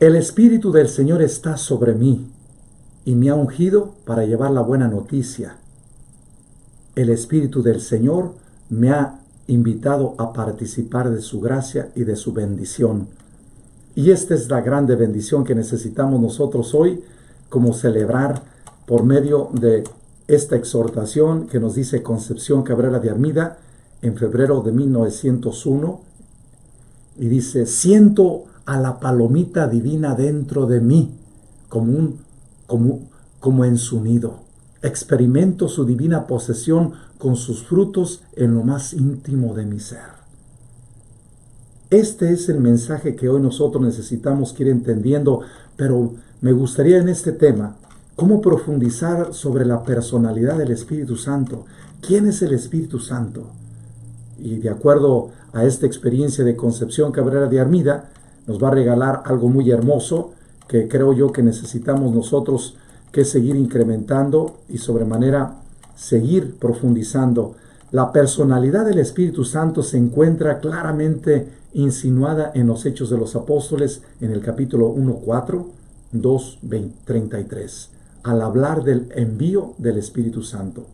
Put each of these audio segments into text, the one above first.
El Espíritu del Señor está sobre mí y me ha ungido para llevar la buena noticia. El Espíritu del Señor me ha invitado a participar de su gracia y de su bendición. Y esta es la grande bendición que necesitamos nosotros hoy, como celebrar por medio de esta exhortación que nos dice Concepción Cabrera de Armida en febrero de 1901. Y dice: siento a la palomita divina dentro de mí, como en su nido. Experimento su divina posesión con sus frutos en lo más íntimo de mi ser. Este es el mensaje que hoy nosotros necesitamos que ir entendiendo, pero me gustaría en este tema, cómo profundizar sobre la personalidad del Espíritu Santo. ¿Quién es el Espíritu Santo? Y de acuerdo a esta experiencia de Concepción Cabrera de Armida, nos va a regalar algo muy hermoso que creo yo que necesitamos nosotros que seguir incrementando y sobremanera seguir profundizando. La personalidad del Espíritu Santo se encuentra claramente insinuada en los Hechos de los Apóstoles en el capítulo 1:4, 2:33, al hablar del envío del Espíritu Santo.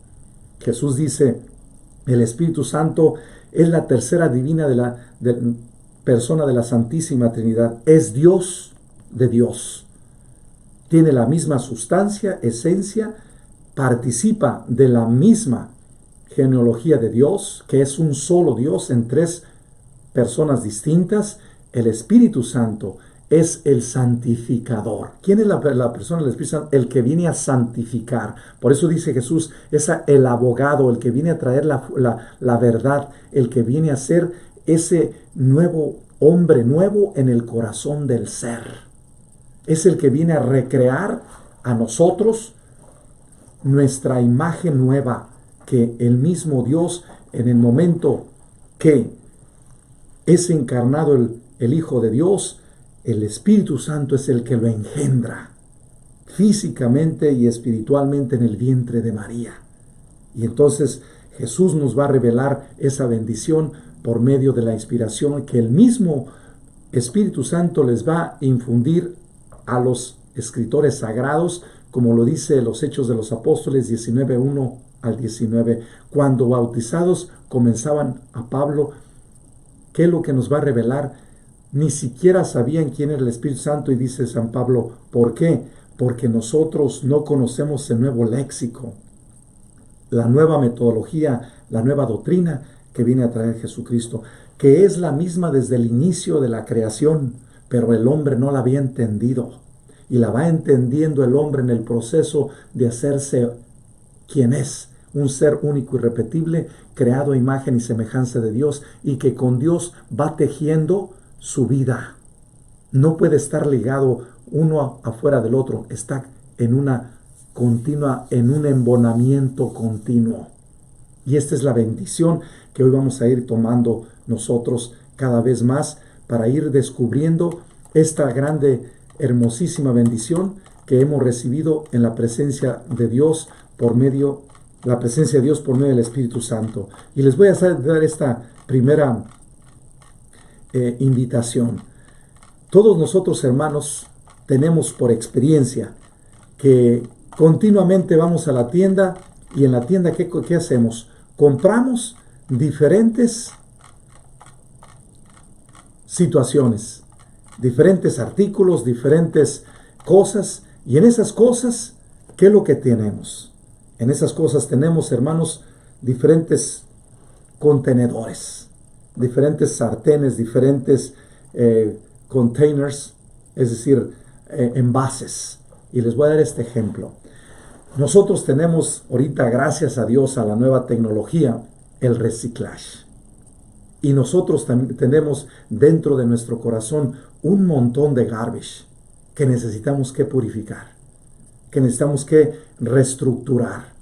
Jesús dice: el Espíritu Santo es la tercera divina persona de la Santísima Trinidad. Es Dios de Dios. Tiene la misma sustancia, esencia, participa de la misma genealogía de Dios, que es un solo Dios en tres personas distintas. El Espíritu Santo es el santificador. ¿Quién es la persona del Espíritu Santo? El que viene a santificar. Por eso dice Jesús, es el abogado, el que viene a traer la verdad, el que viene a ser ese nuevo hombre nuevo en el corazón del ser. Es el que viene a recrear a nosotros nuestra imagen nueva, que el mismo Dios, en el momento que es encarnado el Hijo de Dios, el Espíritu Santo es el que lo engendra físicamente y espiritualmente en el vientre de María. Y entonces Jesús nos va a revelar esa bendición por medio de la inspiración que el mismo Espíritu Santo les va a infundir a los escritores sagrados, como lo dice los Hechos de los Apóstoles 19:1 al 19. Cuando bautizados comenzaban a Pablo, ¿qué es lo que nos va a revelar? Ni siquiera sabían quién era el Espíritu Santo, y dice San Pablo, ¿por qué? Porque nosotros no conocemos el nuevo léxico, la nueva metodología, la nueva doctrina que viene a traer Jesucristo, que es la misma desde el inicio de la creación, pero el hombre no la había entendido. Y la va entendiendo el hombre en el proceso de hacerse quien es, un ser único y irrepetible, creado a imagen y semejanza de Dios, y que con Dios va tejiendo su vida. No puede estar ligado uno afuera del otro, está en una continua, en un embonamiento continuo. Y esta es la bendición que hoy vamos a ir tomando nosotros cada vez más para ir descubriendo esta grande, hermosísima bendición que hemos recibido en la presencia de Dios por medio del Espíritu Santo. Y les voy a dar esta primera invitación. Todos nosotros, hermanos, tenemos por experiencia que continuamente vamos a la tienda, y en la tienda ¿qué hacemos? Compramos diferentes situaciones, diferentes artículos, diferentes cosas, y en esas cosas, ¿qué es lo que tenemos? En esas cosas tenemos, hermanos, diferentes contenedores, diferentes sartenes, diferentes containers, es decir, envases. Y les voy a dar este ejemplo. Nosotros tenemos ahorita, gracias a Dios, a la nueva tecnología, el reciclaje. Y nosotros tenemos dentro de nuestro corazón un montón de garbage que necesitamos que purificar, que necesitamos que reestructurar.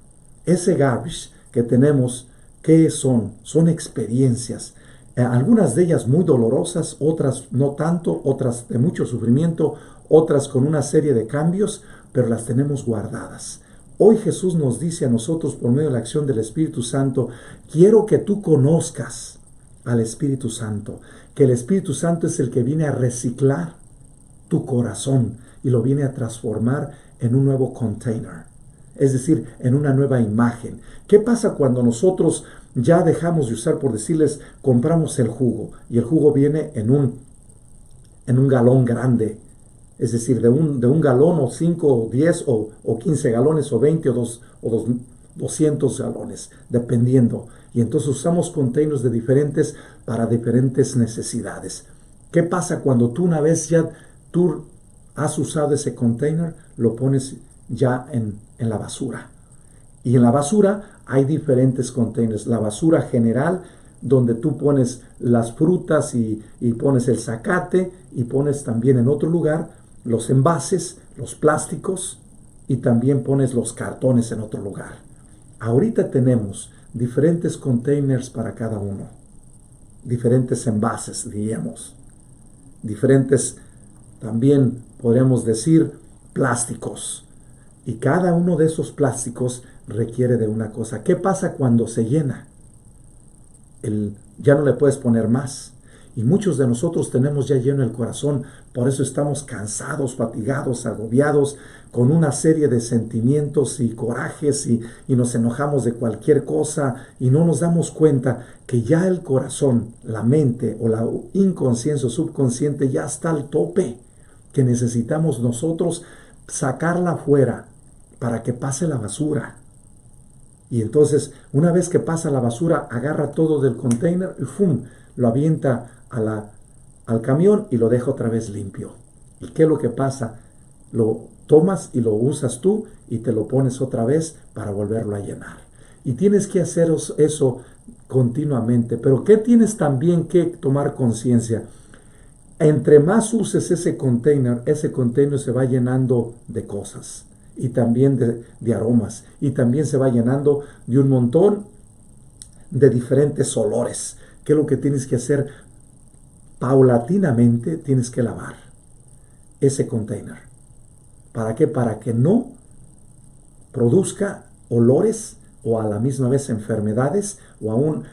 Ese garbage que tenemos, ¿qué son? Son experiencias. Algunas de ellas muy dolorosas, otras no tanto, otras de mucho sufrimiento, otras con una serie de cambios, pero las tenemos guardadas. Hoy Jesús nos dice a nosotros por medio de la acción del Espíritu Santo: quiero que tú conozcas al Espíritu Santo, que el Espíritu Santo es el que viene a reciclar tu corazón y lo viene a transformar en un nuevo container, es decir, en una nueva imagen. ¿Qué pasa cuando nosotros ya dejamos de usar, por decirles, compramos el jugo y el jugo viene en un galón grande? Es decir, de un galón o 5 o 10 o 15 galones o 20 o 200 galones, dependiendo. Y entonces usamos containers de diferentes para diferentes necesidades. ¿Qué pasa cuando tú una vez ya tú has usado ese container, lo pones ya en la basura? Y en la basura hay diferentes containers. La basura general, donde tú pones las frutas y pones el zacate y pones también en otro lugar los envases, los plásticos y también pones los cartones en otro lugar. Ahorita tenemos diferentes containers para cada uno, diferentes envases, diríamos, diferentes también podríamos decir plásticos. Y cada uno de esos plásticos requiere de una cosa. ¿Qué pasa cuando se llena? Ya no le puedes poner más. Y muchos de nosotros tenemos ya lleno el corazón, por eso estamos cansados, fatigados, agobiados, con una serie de sentimientos y corajes y nos enojamos de cualquier cosa y no nos damos cuenta que ya el corazón, la mente o la inconsciencia o subconsciente ya está al tope, que necesitamos nosotros sacarla afuera para que pase la basura. Y entonces, una vez que pasa la basura, agarra todo del container y ¡fum!, lo avienta al camión y lo deja otra vez limpio. ¿Y qué es lo que pasa? Lo tomas y lo usas tú y te lo pones otra vez para volverlo a llenar. Y tienes que hacer eso continuamente. Pero ¿qué tienes también que tomar conciencia? Entre más uses ese container se va llenando de cosas y también de aromas y también se va llenando de un montón de diferentes olores. ¿Qué es lo que tienes que hacer? Paulatinamente tienes que lavar ese container. ¿Para qué? Para que no produzca olores o a la misma vez enfermedades o aún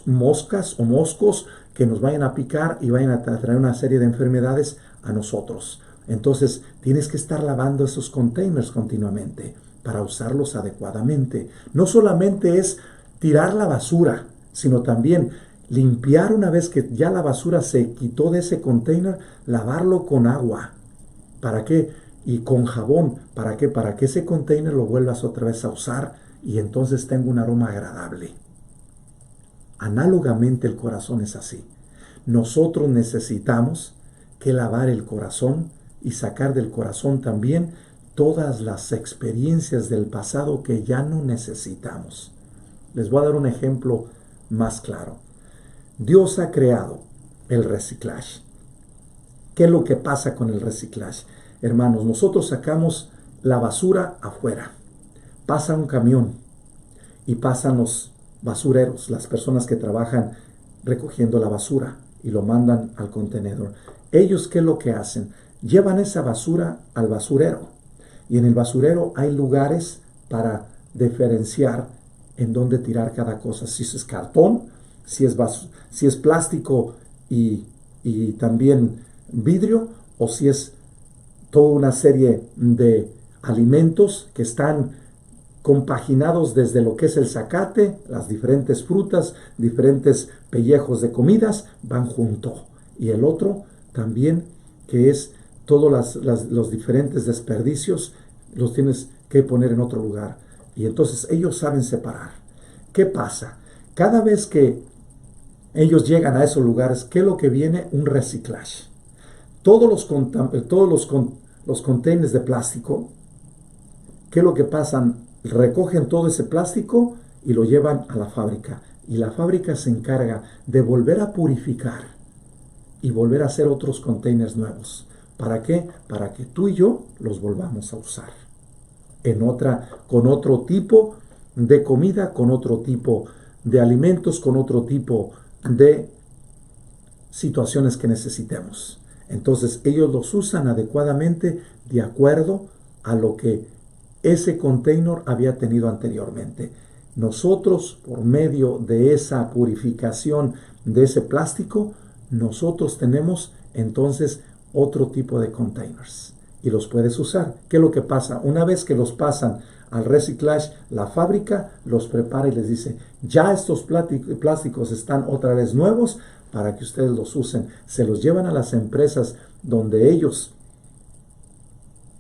moscas o moscos que nos vayan a picar y vayan a traer una serie de enfermedades a nosotros. Entonces tienes que estar lavando esos containers continuamente para usarlos adecuadamente. No solamente es tirar la basura, sino también limpiar una vez que ya la basura se quitó de ese container, lavarlo con agua. ¿Para qué? Y con jabón. ¿Para qué? Para que ese container lo vuelvas otra vez a usar y entonces tenga un aroma agradable. Análogamente el corazón es así. Nosotros necesitamos que lavar el corazón y sacar del corazón también todas las experiencias del pasado que ya no necesitamos. Les voy a dar un ejemplo más claro. Dios ha creado el reciclaje. ¿Qué es lo que pasa con el reciclaje? Hermanos, nosotros sacamos la basura afuera. Pasa un camión y pasan los basureros, las personas que trabajan recogiendo la basura y lo mandan al contenedor. Ellos, ¿qué es lo que hacen? Llevan esa basura al basurero y en el basurero hay lugares para diferenciar en dónde tirar cada cosa. Si es cartón, si es plástico y también vidrio, o si es toda una serie de alimentos que están compaginados desde lo que es el zacate, las diferentes frutas, diferentes pellejos de comidas, van junto. Y el otro también, que es todos los diferentes desperdicios, los tienes que poner en otro lugar. Y entonces ellos saben separar. ¿Qué pasa? Cada vez que ellos llegan a esos lugares, ¿qué es lo que viene? Un reciclaje. Todos los containers de plástico, ¿qué es lo que pasan? Recogen todo ese plástico y lo llevan a la fábrica. Y la fábrica se encarga de volver a purificar y volver a hacer otros containers nuevos. ¿Para qué? Para que tú y yo los volvamos a usar. Con otro tipo de comida, con otro tipo de alimentos, con otro tipo de situaciones que necesitemos. Entonces ellos los usan adecuadamente de acuerdo a lo que ese container había tenido anteriormente. Nosotros, por medio de esa purificación de ese plástico, nosotros tenemos entonces otro tipo de containers y los puedes usar. ¿Qué es lo que pasa? Una vez que los pasan al reciclaje, la fábrica los prepara y les dice, ya estos plásticos están otra vez nuevos para que ustedes los usen. Se los llevan a las empresas donde ellos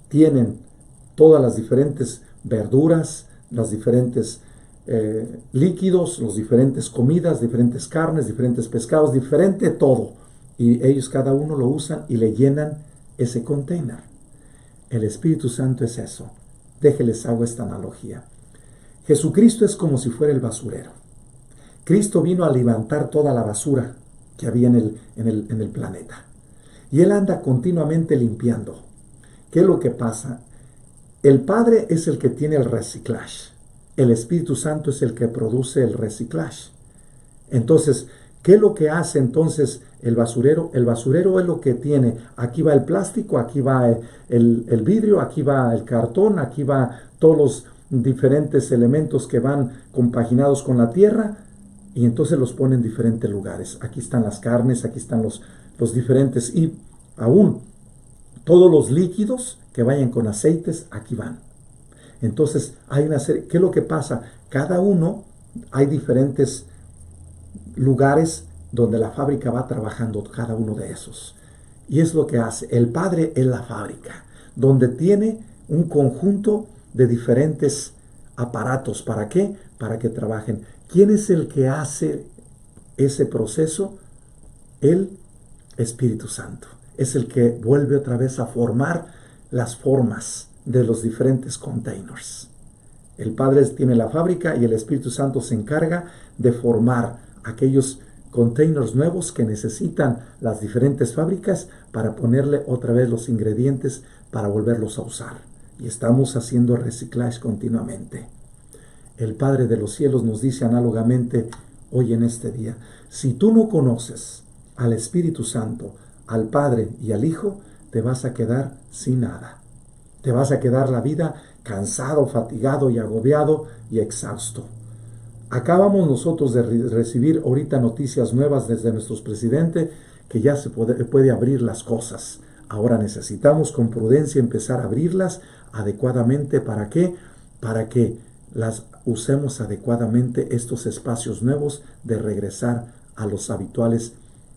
tienen todas las diferentes verduras, los diferentes líquidos, los diferentes comidas, diferentes carnes, diferentes pescados, diferente todo. Y ellos cada uno lo usan y le llenan ese container. El Espíritu Santo es eso. Déjenles hago esta analogía. Jesucristo es como si fuera el basurero. Cristo vino a levantar toda la basura que había en el planeta. Y Él anda continuamente limpiando. ¿Qué es lo que pasa? El Padre es el que tiene el reciclaje. El Espíritu Santo es el que produce el reciclaje. Entonces, ¿qué es lo que hace entonces el basurero? El basurero es lo que tiene. Aquí va el plástico, aquí va el vidrio, aquí va el cartón, aquí va todos los diferentes elementos que van compaginados con la tierra y entonces los pone en diferentes lugares. Aquí están las carnes, aquí están los diferentes y aún todos los líquidos que vayan con aceites, aquí van. Entonces, hay una serie. ¿Qué es lo que pasa? Cada uno, hay diferentes lugares donde la fábrica va trabajando cada uno de esos. Y es lo que hace. El Padre es la fábrica, donde tiene un conjunto de diferentes aparatos. ¿Para qué? Para que trabajen. ¿Quién es el que hace ese proceso? El Espíritu Santo. Es el que vuelve otra vez a formar las formas de los diferentes containers. El Padre tiene la fábrica y el Espíritu Santo se encarga de formar aquellos containers nuevos que necesitan las diferentes fábricas para ponerle otra vez los ingredientes para volverlos a usar. Y estamos haciendo reciclaje continuamente. El Padre de los cielos nos dice análogamente hoy en este día, si tú no conoces al Espíritu Santo, al Padre y al Hijo, te vas a quedar sin nada. Te vas a quedar la vida cansado, fatigado y agobiado y exhausto. Acabamos nosotros de recibir ahorita noticias nuevas desde nuestro presidente que ya se puede abrir las cosas. Ahora necesitamos con prudencia empezar a abrirlas adecuadamente. ¿Para qué? Para que las usemos adecuadamente estos espacios nuevos de regresar a los habituales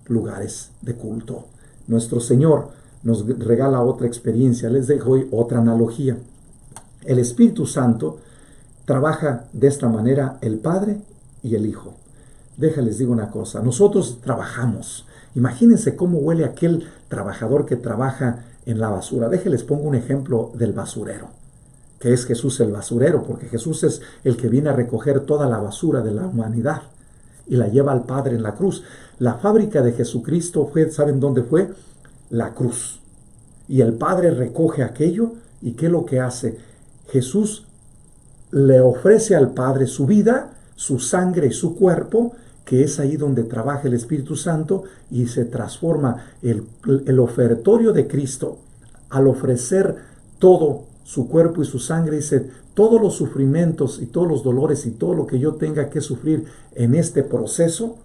lugares de culto. Nuestro Señor nos regala otra experiencia. Les dejo hoy otra analogía. El Espíritu Santo trabaja de esta manera el Padre y el Hijo. Déjales digo una cosa. Nosotros trabajamos. Imagínense cómo huele aquel trabajador que trabaja en la basura. Déjenles pongo un ejemplo del basurero, que es Jesús el basurero, porque Jesús es el que viene a recoger toda la basura de la humanidad y la lleva al Padre en la cruz. La fábrica de Jesucristo fue, ¿saben dónde fue? La cruz. Y el Padre recoge aquello y ¿qué es lo que hace? Jesús le ofrece al Padre su vida, su sangre y su cuerpo, que es ahí donde trabaja el Espíritu Santo y se transforma el ofertorio de Cristo. Al ofrecer todo su cuerpo y su sangre, dice, todos los sufrimientos y todos los dolores y todo lo que yo tenga que sufrir en este proceso,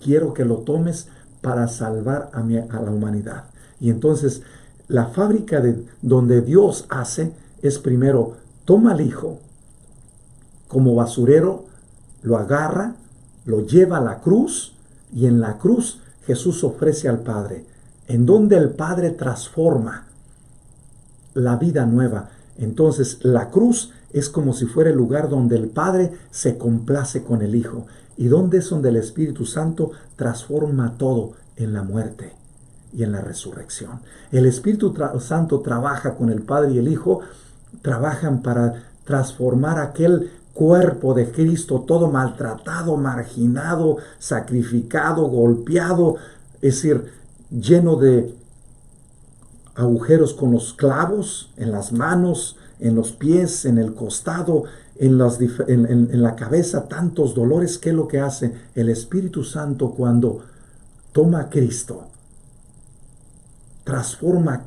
quiero que lo tomes para salvar a la humanidad. Y entonces la fábrica donde Dios hace es primero, toma al Hijo como basurero, lo agarra, lo lleva a la cruz y en la cruz Jesús ofrece al Padre, en donde el Padre transforma la vida nueva. Entonces la cruz es como si fuera el lugar donde el Padre se complace con el Hijo y donde es donde el Espíritu Santo transforma todo en la muerte y en la resurrección. El Espíritu Santo trabaja con el Padre y el Hijo, trabajan para transformar aquel cuerpo de Cristo todo maltratado, marginado, sacrificado, golpeado, es decir, lleno de agujeros con los clavos en las manos, en los pies, en el costado, en la cabeza, tantos dolores. ¿Qué es lo que hace el Espíritu Santo cuando toma a Cristo? Transforma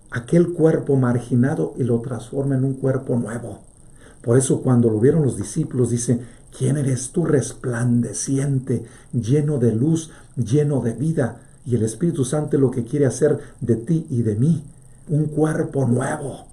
aquel cuerpo marginado y lo transforma en un cuerpo nuevo. Por eso cuando lo vieron los discípulos, dice, ¿quién eres tú resplandeciente, lleno de luz, lleno de vida? Y el Espíritu Santo es lo que quiere hacer de ti y de mí. Un cuerpo nuevo,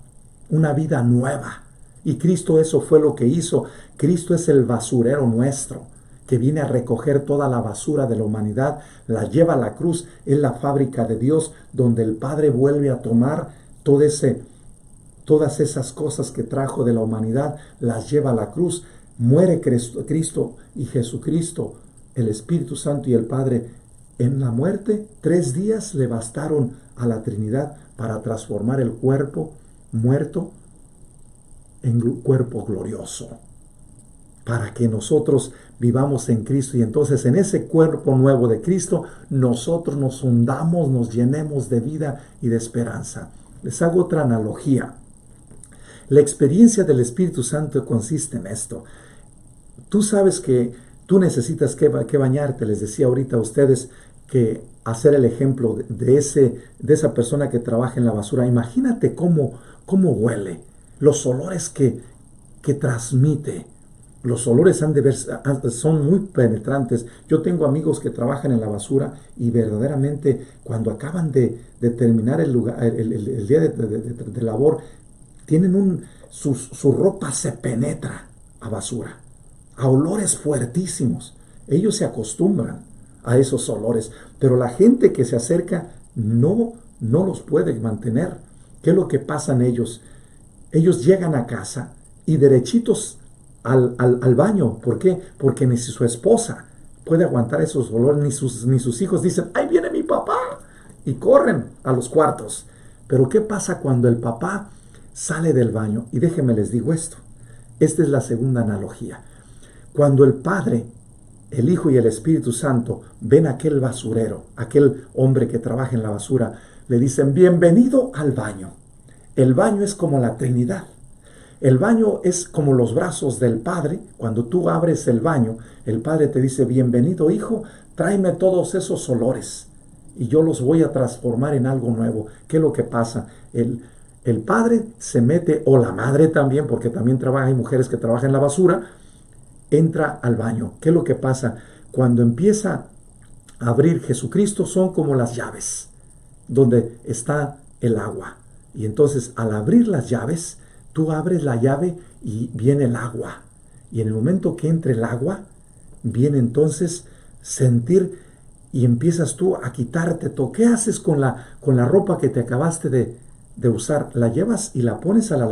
una vida nueva. Y Cristo eso fue lo que hizo. Cristo es el basurero nuestro, que viene a recoger toda la basura de la humanidad, la lleva a la cruz. Es la fábrica de Dios donde el Padre vuelve a tomar todas esas cosas que trajo de la humanidad, las lleva a la cruz. Muere Cristo y Jesucristo, el Espíritu Santo y el Padre en la muerte. 3 días le bastaron a la Trinidad para transformar el cuerpo muerto en cuerpo glorioso, para que nosotros vivamos en Cristo. Y entonces en ese cuerpo nuevo de Cristo nosotros nos hundamos, nos llenemos de vida y de esperanza. Les hago otra analogía. La experiencia del Espíritu Santo consiste en esto. Tú sabes que tú necesitas que bañarte. Les decía ahorita a ustedes que hacer el ejemplo de esa persona que trabaja en la basura. Imagínate cómo huele, los olores que transmite. Los olores son muy penetrantes. Yo tengo amigos que trabajan en la basura y verdaderamente cuando acaban de terminar el día de labor, su ropa se penetra a basura, a olores fuertísimos. Ellos se acostumbran a esos olores, pero la gente que se acerca no los puede mantener. ¿Qué es lo que pasa en ellos? Ellos llegan a casa y derechitos al baño. ¿Por qué? Porque ni su esposa puede aguantar esos olores, ni sus hijos dicen, ¡ahí viene mi papá! Y corren a los cuartos. Pero ¿qué pasa cuando el papá sale del baño? Y déjenme les digo esto. Esta es la segunda analogía. Cuando el Padre, el Hijo y el Espíritu Santo ven a aquel basurero, aquel hombre que trabaja en la basura, le dicen, bienvenido al baño. El baño es como la Trinidad. El baño es como los brazos del Padre. Cuando tú abres el baño, el Padre te dice, bienvenido hijo, tráeme todos esos olores y yo los voy a transformar en algo nuevo. ¿Qué es lo que pasa? El Padre se mete, o la Madre también, porque también hay mujeres que trabajan en la basura, entra al baño. ¿Qué es lo que pasa? Cuando empieza a abrir Jesucristo, son como las llaves, donde está el agua. Y entonces al abrir las llaves, tú abres la llave y viene el agua. Y en el momento que entre el agua, viene entonces sentir y empiezas tú a quitarte todo. ¿Qué haces con la ropa que te acabaste de usar? La llevas y la pones a la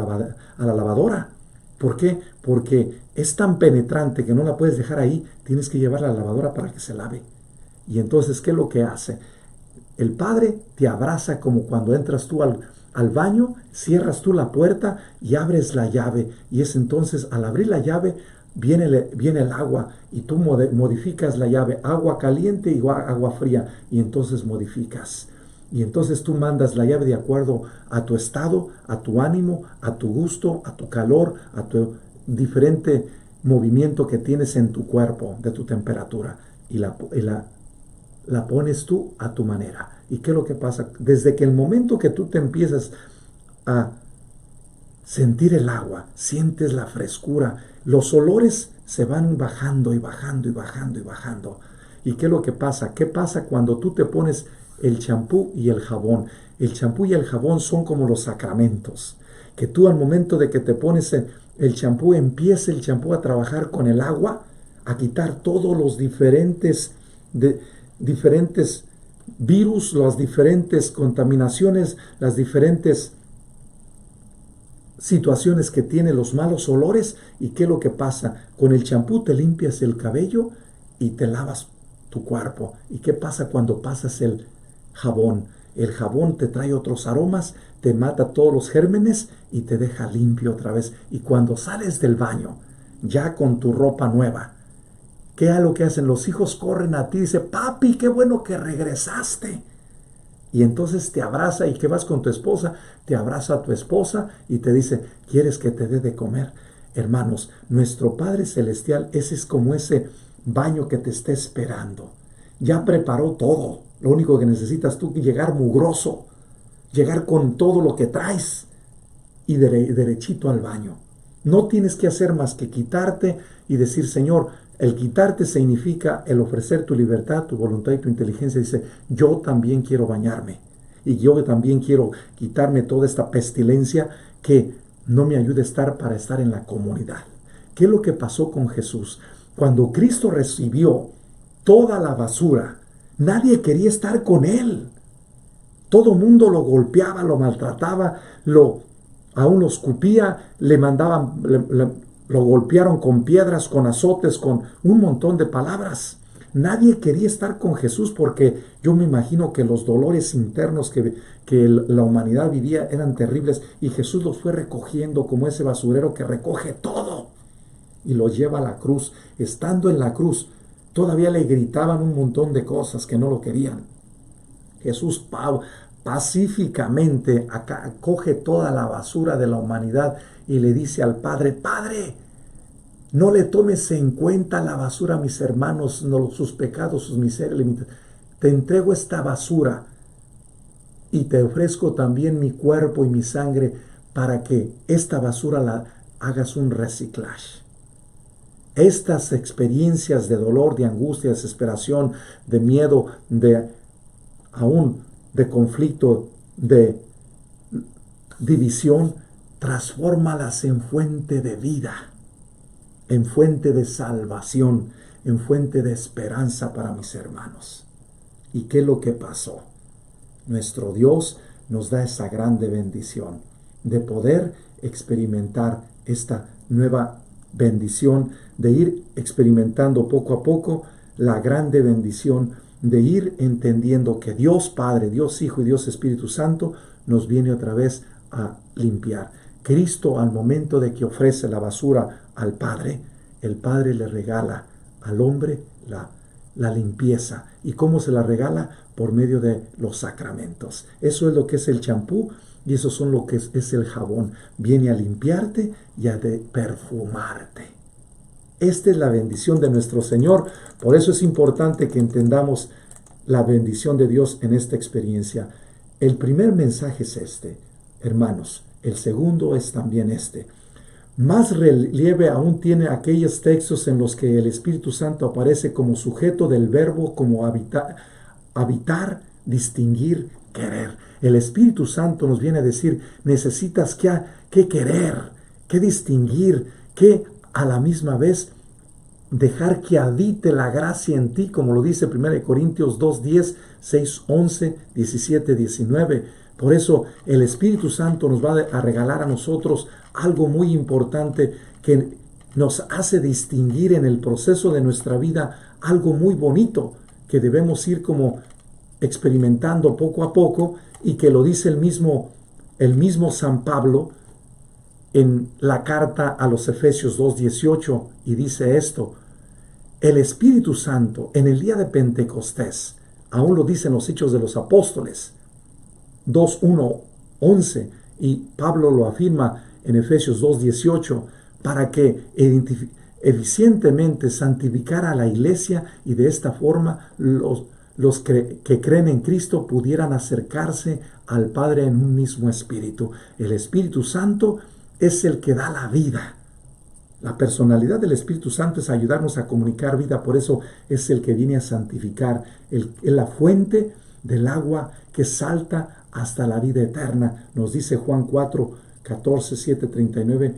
lavadora. ¿Por qué? Porque es tan penetrante que no la puedes dejar ahí. Tienes que llevarla a la lavadora para que se lave. Y entonces, ¿qué es lo que hace? El Padre te abraza como cuando entras tú al baño, cierras tú la puerta y abres la llave. Y es entonces, al abrir la llave, viene el agua y tú modificas la llave, agua caliente y agua fría. Y entonces modificas. Y entonces tú mandas la llave de acuerdo a tu estado, a tu ánimo, a tu gusto, a tu calor, a tu diferente movimiento que tienes en tu cuerpo, de tu temperatura. Y la pones tú a tu manera. ¿Y qué es lo que pasa? Desde que el momento que tú te empiezas a sentir el agua, sientes la frescura, los olores se van bajando y bajando y bajando y bajando. ¿Y qué es lo que pasa? ¿Qué pasa cuando tú te pones el champú y el jabón? El champú y el jabón son como los sacramentos, que tú al momento de que te pones el champú, empieza el champú a trabajar con el agua, a quitar todos los diferentes virus, las diferentes contaminaciones, las diferentes situaciones que tienen los malos olores. ¿Y qué es lo que pasa? Con el champú te limpias el cabello y te lavas tu cuerpo. ¿Y qué pasa cuando pasas el jabón? El jabón te trae otros aromas, te mata todos los gérmenes y te deja limpio otra vez. Y cuando sales del baño, ya con tu ropa nueva, ¿qué es lo que hacen? Los hijos corren a ti y dicen, papi, qué bueno que regresaste. Y entonces te abraza. ¿Y qué vas con tu esposa? Te abraza a tu esposa y te dice, ¿quieres que te dé de comer? Hermanos, nuestro Padre Celestial, ese es como ese baño que te está esperando. Ya preparó todo. Lo único que necesitas tú es llegar mugroso, llegar con todo lo que traes y derechito al baño. No tienes que hacer más que quitarte y decir, Señor, El quitarte significa el ofrecer tu libertad, tu voluntad y tu inteligencia. Dice, yo también quiero bañarme. Y yo también quiero quitarme toda esta pestilencia que no me ayude a estar para estar en la comunidad. ¿Qué es lo que pasó con Jesús? Cuando Cristo recibió toda la basura, nadie quería estar con él. Todo mundo lo golpeaba, lo maltrataba, aún lo escupía, le mandaban, lo golpearon con piedras, con azotes, con un montón de palabras. Nadie quería estar con Jesús porque yo me imagino que los dolores internos que la humanidad vivía eran terribles y Jesús los fue recogiendo como ese basurero que recoge todo y lo lleva a la cruz. Estando en la cruz, todavía le gritaban un montón de cosas que no lo querían. Jesús pacíficamente coge toda la basura de la humanidad y le dice al Padre, Padre, no le tomes en cuenta la basura a mis hermanos, no, sus pecados, sus miserias. Te entrego esta basura y te ofrezco también mi cuerpo y mi sangre para que esta basura la hagas un reciclaje. Estas experiencias de dolor, de angustia, de desesperación, de miedo, de conflicto, de división, transfórmalas en fuente de vida, en fuente de salvación, en fuente de esperanza para mis hermanos. ¿Y qué es lo que pasó? Nuestro Dios nos da esa grande bendición de poder experimentar esta nueva bendición, de ir experimentando poco a poco la grande bendición de ir entendiendo que Dios Padre, Dios Hijo y Dios Espíritu Santo nos viene otra vez a limpiar. Cristo, al momento de que ofrece la basura al Padre, el Padre le regala al hombre la limpieza. ¿Y cómo se la regala? Por medio de los sacramentos. Eso es lo que es el champú y eso son lo que es el jabón. Viene a limpiarte y a perfumarte. Esta es la bendición de nuestro Señor. Por eso es importante que entendamos la bendición de Dios en esta experiencia. El primer mensaje es este, hermanos. El segundo es también este. Más relieve aún tiene aquellos textos en los que el Espíritu Santo aparece como sujeto del verbo, como habitar, distinguir, querer. El Espíritu Santo nos viene a decir, necesitas que querer, que distinguir, que a la misma vez dejar que habite la gracia en ti, como lo dice 1 Corintios 2:10, 6:11, 17, 19. Por eso el Espíritu Santo nos va a regalar a nosotros algo muy importante que nos hace distinguir en el proceso de nuestra vida algo muy bonito que debemos ir como experimentando poco a poco y que lo dice el mismo San Pablo en la carta a los Efesios 2:18 y dice esto: el Espíritu Santo en el día de Pentecostés, aún lo dicen los Hechos de los Apóstoles 2:1, 11, y Pablo lo afirma en Efesios 2:18, para que eficientemente santificara a la iglesia y de esta forma los que creen en Cristo pudieran acercarse al Padre en un mismo espíritu. El Espíritu Santo es el que da la vida. La personalidad del Espíritu Santo es ayudarnos a comunicar vida, por eso es el que viene a santificar, es la fuente del agua que salta hasta la vida eterna. Nos dice Juan 4, 14, 7, 39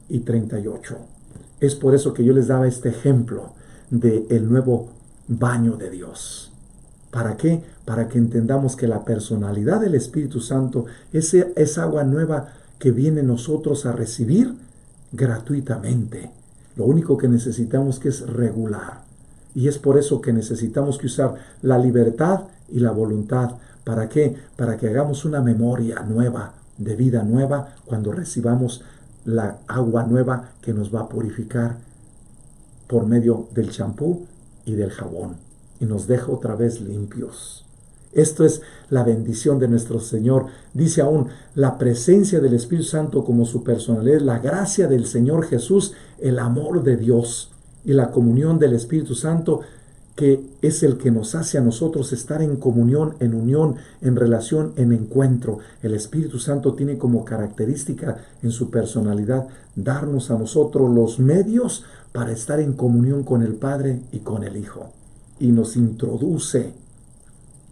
y 38. Es por eso que yo les daba este ejemplo del nuevo baño de Dios. ¿Para qué? Para que entendamos que la personalidad del Espíritu Santo es agua nueva que viene nosotros a recibir gratuitamente. Lo único que necesitamos que es regular. Y es por eso que necesitamos que usar la libertad y la voluntad. ¿Para qué? Para que hagamos una memoria nueva, de vida nueva, cuando recibamos la agua nueva que nos va a purificar por medio del champú y del jabón. Y nos deja otra vez limpios. Esto es la bendición de nuestro Señor. Dice aún, la presencia del Espíritu Santo como su personalidad, la gracia del Señor Jesús, el amor de Dios y la comunión del Espíritu Santo, que es el que nos hace a nosotros estar en comunión, en unión, en relación, en encuentro. El Espíritu Santo tiene como característica en su personalidad darnos a nosotros los medios para estar en comunión con el Padre y con el Hijo. Y nos introduce.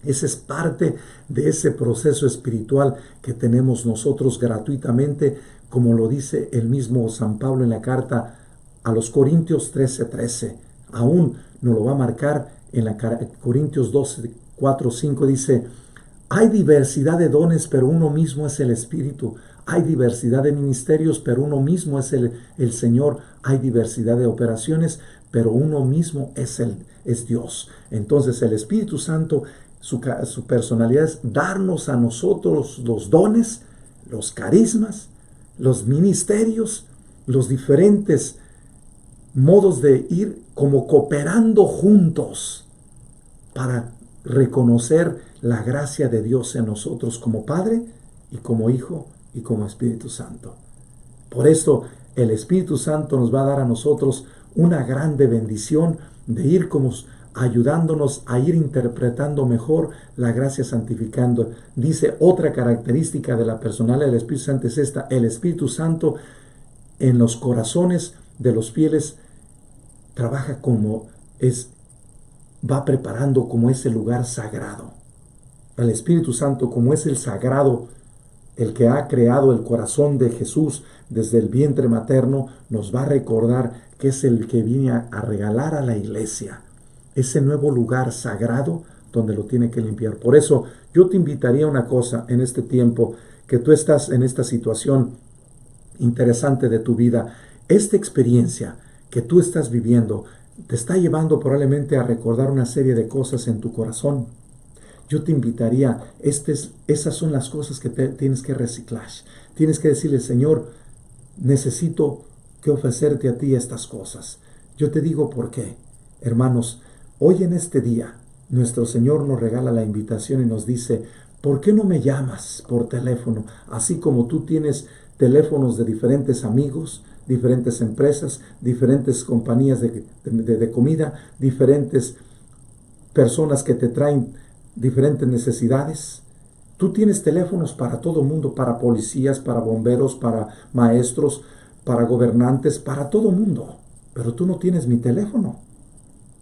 Esa es parte de ese proceso espiritual que tenemos nosotros gratuitamente, como lo dice el mismo San Pablo en la carta a los Corintios 13:13. Aún nos lo va a marcar en la Corintios 12, 4, 5, dice: hay diversidad de dones, pero uno mismo es el Espíritu. Hay diversidad de ministerios, pero uno mismo es el Señor. Hay diversidad de operaciones, pero uno mismo es Dios. Entonces el Espíritu Santo, su personalidad es darnos a nosotros los dones, los carismas, los ministerios, los diferentes modos de ir como cooperando juntos para reconocer la gracia de Dios en nosotros como Padre y como Hijo y como Espíritu Santo. Por esto el Espíritu Santo nos va a dar a nosotros una grande bendición de ir como ayudándonos a ir interpretando mejor la gracia santificando. Dice, otra característica de la personalidad del Espíritu Santo es esta: el Espíritu Santo en los corazones de los fieles trabaja como va preparando como ese lugar sagrado. El Espíritu Santo, como es el sagrado, el que ha creado el corazón de Jesús desde el vientre materno, nos va a recordar que es el que viene a regalar a la iglesia ese nuevo lugar sagrado donde lo tiene que limpiar. Por eso yo te invitaría a una cosa en este tiempo, que tú estás en esta situación interesante de tu vida. Esta experiencia que tú estás viviendo te está llevando probablemente a recordar una serie de cosas en tu corazón. Yo te invitaría, esas son las cosas que tienes que reciclar. Tienes que decirle: Señor, necesito que ofrecerte a ti estas cosas. Yo te digo por qué. Hermanos, hoy en este día, nuestro Señor nos regala la invitación y nos dice: ¿por qué no me llamas por teléfono? Así como tú tienes teléfonos de diferentes amigos, diferentes empresas, diferentes compañías de comida, diferentes personas que te traen diferentes necesidades. Tú tienes teléfonos para todo el mundo, para policías, para bomberos, para maestros, para gobernantes, para todo el mundo. Pero tú no tienes mi teléfono.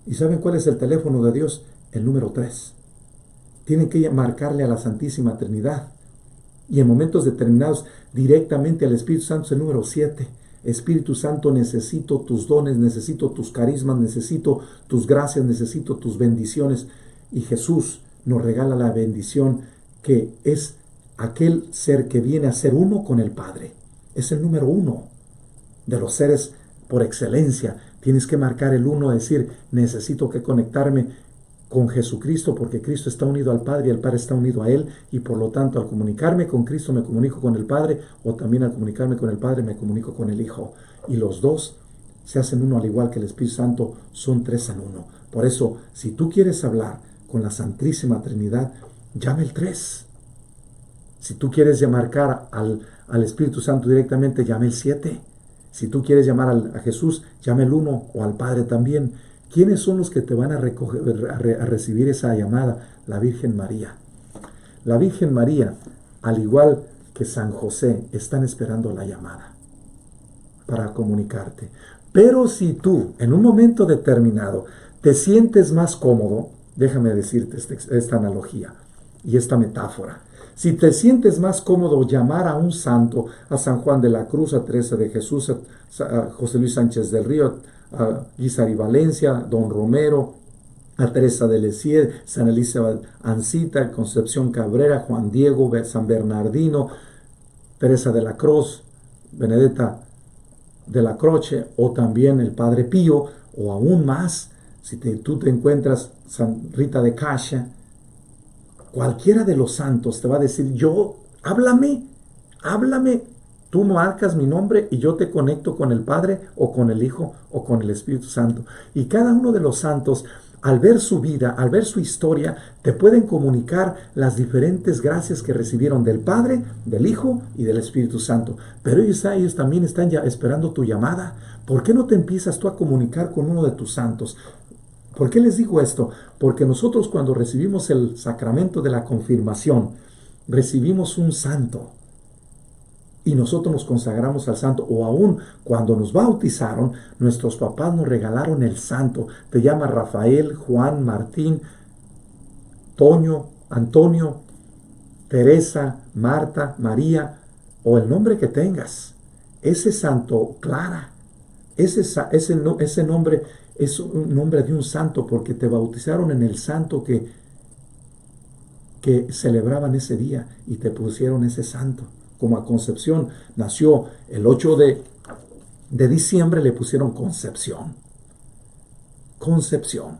¿Y saben cuál es el teléfono de Dios? El número 3. Tienen que marcarle a la Santísima Trinidad. Y en momentos determinados, directamente al Espíritu Santo es el número 7. Espíritu Santo, necesito tus dones, necesito tus carismas, necesito tus gracias, necesito tus bendiciones. Y Jesús nos regala la bendición, que es aquel ser que viene a ser uno con el Padre. Es el número 1 de los seres por excelencia. Tienes que marcar el 1, decir: necesito que conectarme con Jesucristo, porque Cristo está unido al Padre y el Padre está unido a Él, y por lo tanto al comunicarme con Cristo me comunico con el Padre, o también al comunicarme con el Padre me comunico con el Hijo. Y los dos se hacen uno, al igual que el Espíritu Santo, son 3 en 1. Por eso, si tú quieres hablar con la Santísima Trinidad, llama el 3. Si tú quieres marcar al Espíritu Santo directamente, llama el 7. Si tú quieres llamar a Jesús, llama el 1, o al Padre también. ¿Quiénes son los que te van a recibir esa llamada? La Virgen María. La Virgen María, al igual que San José, están esperando la llamada para comunicarte. Pero si tú, en un momento determinado, te sientes más cómodo, déjame decirte esta analogía y esta metáfora. Si te sientes más cómodo llamar a un santo, a San Juan de la Cruz, a Teresa de Jesús, a José Luis Sánchez del Río, a Guisari Valencia, Don Romero, a Teresa de Lisieux, San Elizabeth Ancita, Concepción Cabrera, Juan Diego, San Bernardino, Teresa de la Cruz, Benedetta de la Croce, o también el Padre Pío, o aún más, si tú te encuentras San Rita de Cashia, cualquiera de los santos te va a decir: háblame, tú marcas mi nombre y yo te conecto con el Padre, o con el Hijo, o con el Espíritu Santo. Y cada uno de los santos, al ver su vida, al ver su historia, te pueden comunicar las diferentes gracias que recibieron del Padre, del Hijo y del Espíritu Santo. Pero ellos también están ya esperando tu llamada. ¿Por qué no te empiezas tú a comunicar con uno de tus santos? ¿Por qué les digo esto? Porque nosotros, cuando recibimos el sacramento de la confirmación, recibimos un santo. y nosotros nos consagramos al santo, o aún cuando nos bautizaron, nuestros papás nos regalaron el santo. Te llamas Rafael, Juan, Martín, Toño, Antonio, Teresa, Marta, María, o el nombre que tengas. Ese santo, Clara, ese nombre es un nombre de un santo porque te bautizaron en el santo que celebraban ese día y te pusieron ese santo. Como a Concepción nació el 8 de diciembre, le pusieron Concepción. Concepción.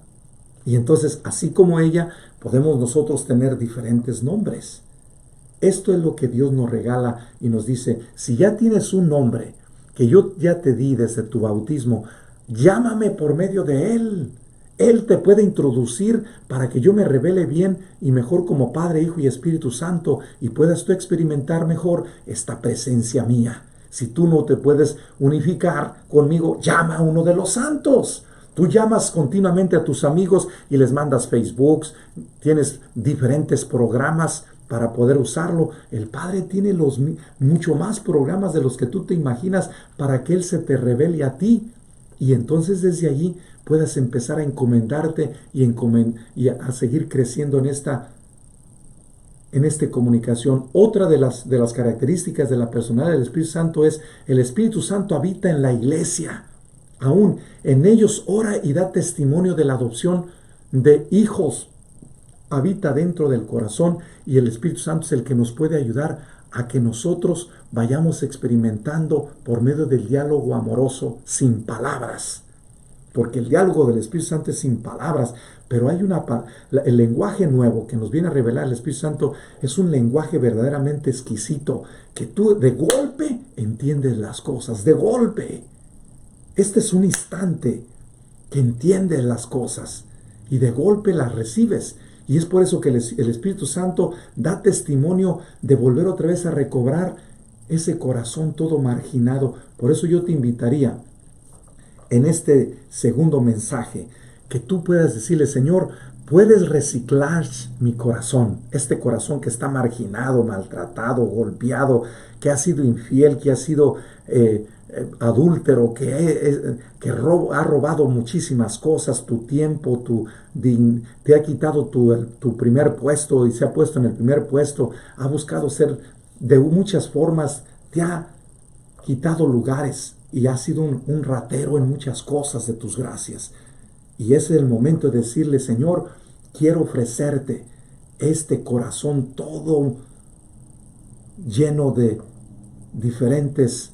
Y entonces, así como ella, podemos nosotros tener diferentes nombres. Esto es lo que Dios nos regala y nos dice, si ya tienes un nombre que yo ya te di desde tu bautismo, llámame por medio de él. Él te puede introducir para que yo me revele bien y mejor como Padre, Hijo y Espíritu Santo y puedas tú experimentar mejor esta presencia mía. Si tú no te puedes unificar conmigo, llama a uno de los santos. Tú llamas continuamente a tus amigos y les mandas Facebooks, tienes diferentes programas para poder usarlo. El Padre tiene mucho más programas de los que tú te imaginas para que Él se te revele a ti. Y entonces desde allí puedas empezar a encomendarte y a seguir creciendo en esta comunicación. Otra de las características de la personalidad del Espíritu Santo es el Espíritu Santo habita en la iglesia. Aún en ellos ora y da testimonio de la adopción de hijos. Habita dentro del corazón y el Espíritu Santo es el que nos puede ayudar a que nosotros vayamos experimentando por medio del diálogo amoroso sin palabras. Porque el diálogo del Espíritu Santo es sin palabras, pero hay el lenguaje nuevo que nos viene a revelar el Espíritu Santo es un lenguaje verdaderamente exquisito, que tú de golpe entiendes las cosas, de golpe. Este es un instante que entiendes las cosas y de golpe las recibes. Y es por eso que el Espíritu Santo da testimonio de volver otra vez a recobrar ese corazón todo marginado. Por eso yo te invitaría en este segundo mensaje que tú puedas decirle, Señor, puedes reciclar mi corazón, este corazón que está marginado, maltratado, golpeado, que ha sido infiel, que ha sido adúltero, ha robado muchísimas cosas, tu tiempo, te ha quitado tu primer puesto y se ha puesto en el primer puesto, ha buscado ser de muchas formas, te ha quitado lugares y ha sido un ratero en muchas cosas de tus gracias. Y ese es el momento de decirle, Señor, quiero ofrecerte este corazón todo lleno de diferentes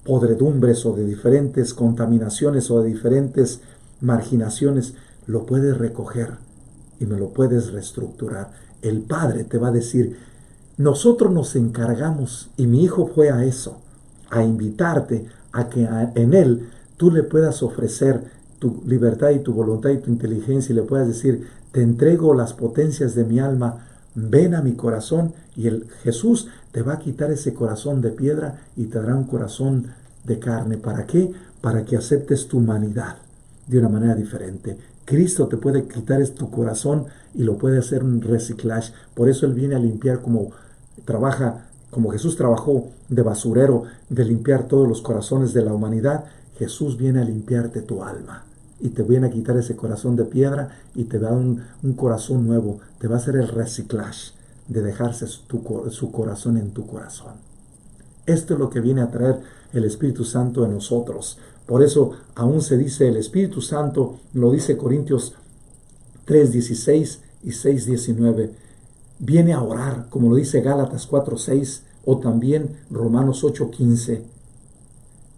podredumbres o de diferentes contaminaciones o de diferentes marginaciones. Lo puedes recoger y me lo puedes reestructurar. El Padre te va a decir, nosotros nos encargamos, y mi hijo fue a eso, a invitarte a que en él tú le puedas ofrecer tu libertad y tu voluntad y tu inteligencia y le puedas decir, te entrego las potencias de mi alma, ven a mi corazón, y el Jesús te va a quitar ese corazón de piedra y te dará un corazón de carne. ¿Para qué? Para que aceptes tu humanidad de una manera diferente. Cristo te puede quitar tu corazón y lo puede hacer un reciclaje. Por eso Él viene a limpiar como Jesús trabajó de basurero, de limpiar todos los corazones de la humanidad. Jesús viene a limpiarte tu alma y te viene a quitar ese corazón de piedra y te da un corazón nuevo. Te va a hacer el reciclaje de dejarse su corazón en tu corazón. Esto es lo que viene a traer el Espíritu Santo en nosotros. Por eso aún se dice el Espíritu Santo, lo dice Corintios 3:16 y 6:19. Viene a orar, como lo dice Gálatas 4:6 o también Romanos 8:15.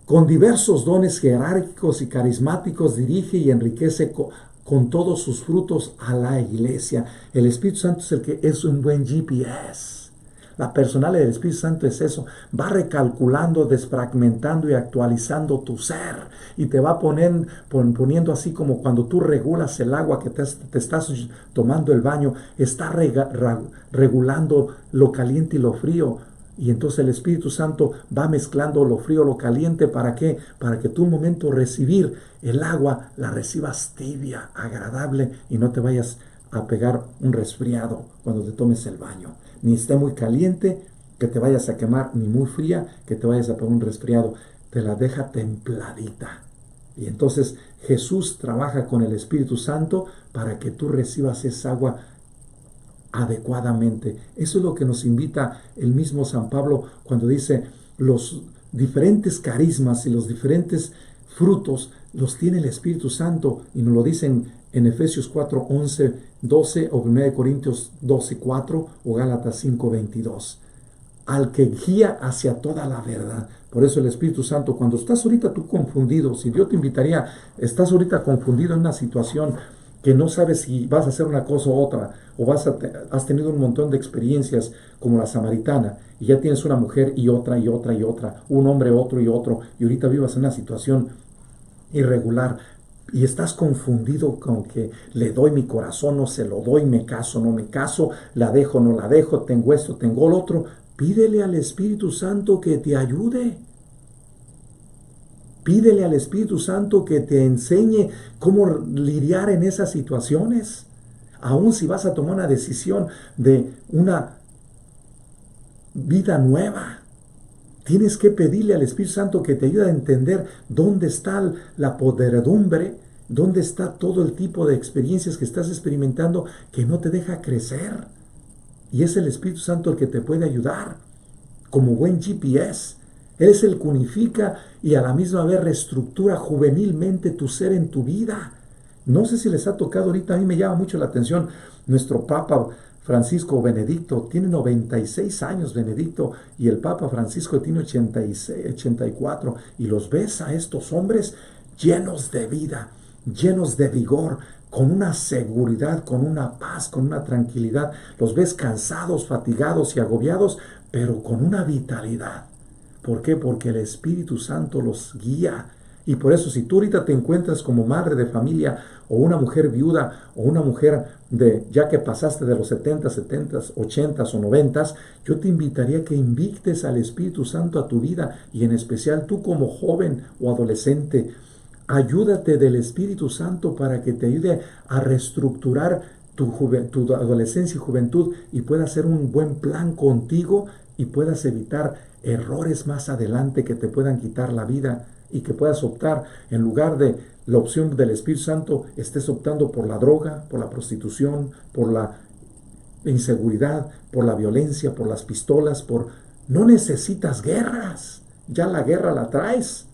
Con diversos dones jerárquicos y carismáticos dirige y enriquece con todos sus frutos a la iglesia. El Espíritu Santo es el que es un buen GPS. La personalidad del Espíritu Santo es eso. Va recalculando, desfragmentando y actualizando tu ser. Y te va poniendo así como cuando tú regulas el agua que te estás tomando el baño. Está regulando lo caliente y lo frío. Y entonces el Espíritu Santo va mezclando lo frío, lo caliente. ¿Para qué? Para que tú un momento recibir el agua, la recibas tibia, agradable y no te vayas a pegar un resfriado cuando te tomes el baño. Ni esté muy caliente, que te vayas a quemar, ni muy fría, que te vayas a poner un resfriado. Te la deja templadita. Y entonces Jesús trabaja con el Espíritu Santo para que tú recibas esa agua adecuadamente. Eso es lo que nos invita el mismo San Pablo cuando dice los diferentes carismas y los diferentes frutos los tiene el Espíritu Santo, y nos lo dicen en Efesios 4, 11, 12 o 1 Corintios 12, 4 o Gálatas 5, 22. Al que guía hacia toda la verdad. Por eso el Espíritu Santo, cuando estás ahorita tú confundido, si yo te invitaría, estás ahorita confundido en una situación que no sabes si vas a hacer una cosa u otra, o has tenido un montón de experiencias como la samaritana, y ya tienes una mujer y otra y otra y otra, un hombre otro y otro, y ahorita vivas en una situación irregular, y estás confundido con que le doy mi corazón, no se lo doy, me caso, no me caso, la dejo, no la dejo, tengo esto, tengo lo otro. Pídele al Espíritu Santo que te ayude. Pídele al Espíritu Santo que te enseñe cómo lidiar en esas situaciones. Aún si vas a tomar una decisión de una vida nueva, tienes que pedirle al Espíritu Santo que te ayude a entender dónde está la podredumbre, dónde está todo el tipo de experiencias que estás experimentando que no te deja crecer. Y es el Espíritu Santo el que te puede ayudar, como buen GPS. Él es el que unifica y a la misma vez reestructura juvenilmente tu ser en tu vida. No sé si les ha tocado ahorita, a mí me llama mucho la atención nuestro Papa Francisco Benedicto. Tiene 96 años Benedicto, y el Papa Francisco tiene 86, 84. Y los ves a estos hombres llenos de vida, llenos de vigor, con una seguridad, con una paz, con una tranquilidad. Los ves cansados, fatigados y agobiados, pero con una vitalidad. ¿Por qué? Porque el Espíritu Santo los guía. Y por eso, si tú ahorita te encuentras como madre de familia, o una mujer viuda, o una mujer ya que pasaste de los 70, 70, 80 o 90, yo te invitaría a que invites al Espíritu Santo a tu vida, y en especial tú como joven o adolescente. Ayúdate del Espíritu Santo para que te ayude a reestructurar tu adolescencia y juventud, y puedas hacer un buen plan contigo, y puedas evitar errores más adelante que te puedan quitar la vida, y que puedas optar, en lugar de la opción del Espíritu Santo, estés optando por la droga, por la prostitución, por la inseguridad, por la violencia, por las pistolas, No necesitas guerras, ya la guerra la traes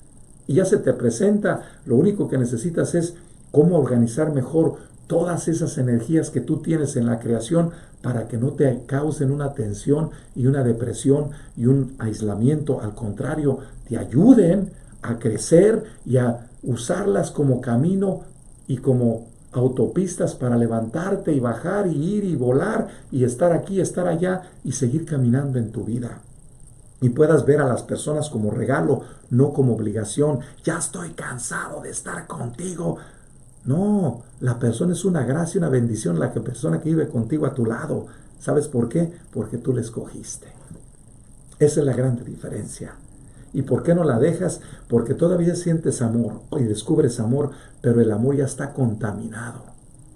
y ya se te presenta. Lo único que necesitas es cómo organizar mejor todas esas energías que tú tienes en la creación, para que no te causen una tensión y una depresión y un aislamiento. Al contrario, te ayuden a crecer y a usarlas como camino y como autopistas para levantarte y bajar y ir y volar y estar aquí, estar allá y seguir caminando en tu vida. Y puedas ver a las personas como regalo, no como obligación. Ya estoy cansado de estar contigo. No, la persona es una gracia, una bendición, la persona que vive contigo a tu lado. ¿Sabes por qué? Porque tú la escogiste. Esa es la gran diferencia. ¿Y por qué no la dejas? Porque todavía sientes amor y descubres amor, pero el amor ya está contaminado.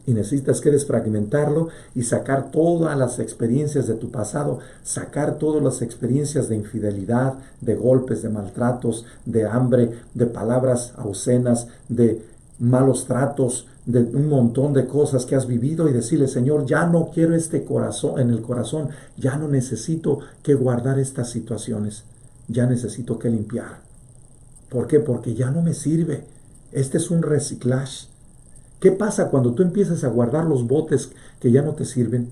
Y necesitas que desfragmentarlo y sacar todas las experiencias de tu pasado, sacar todas las experiencias de infidelidad, de golpes, de maltratos, de hambre, de palabras obscenas, de malos tratos, de un montón de cosas que has vivido, y decirle: Señor, ya no quiero este corazón en el corazón, ya no necesito que guardar estas situaciones, ya necesito que limpiar. ¿Por qué? Porque ya no me sirve. Este es un reciclaje. ¿Qué pasa cuando tú empiezas a guardar los botes que ya no te sirven?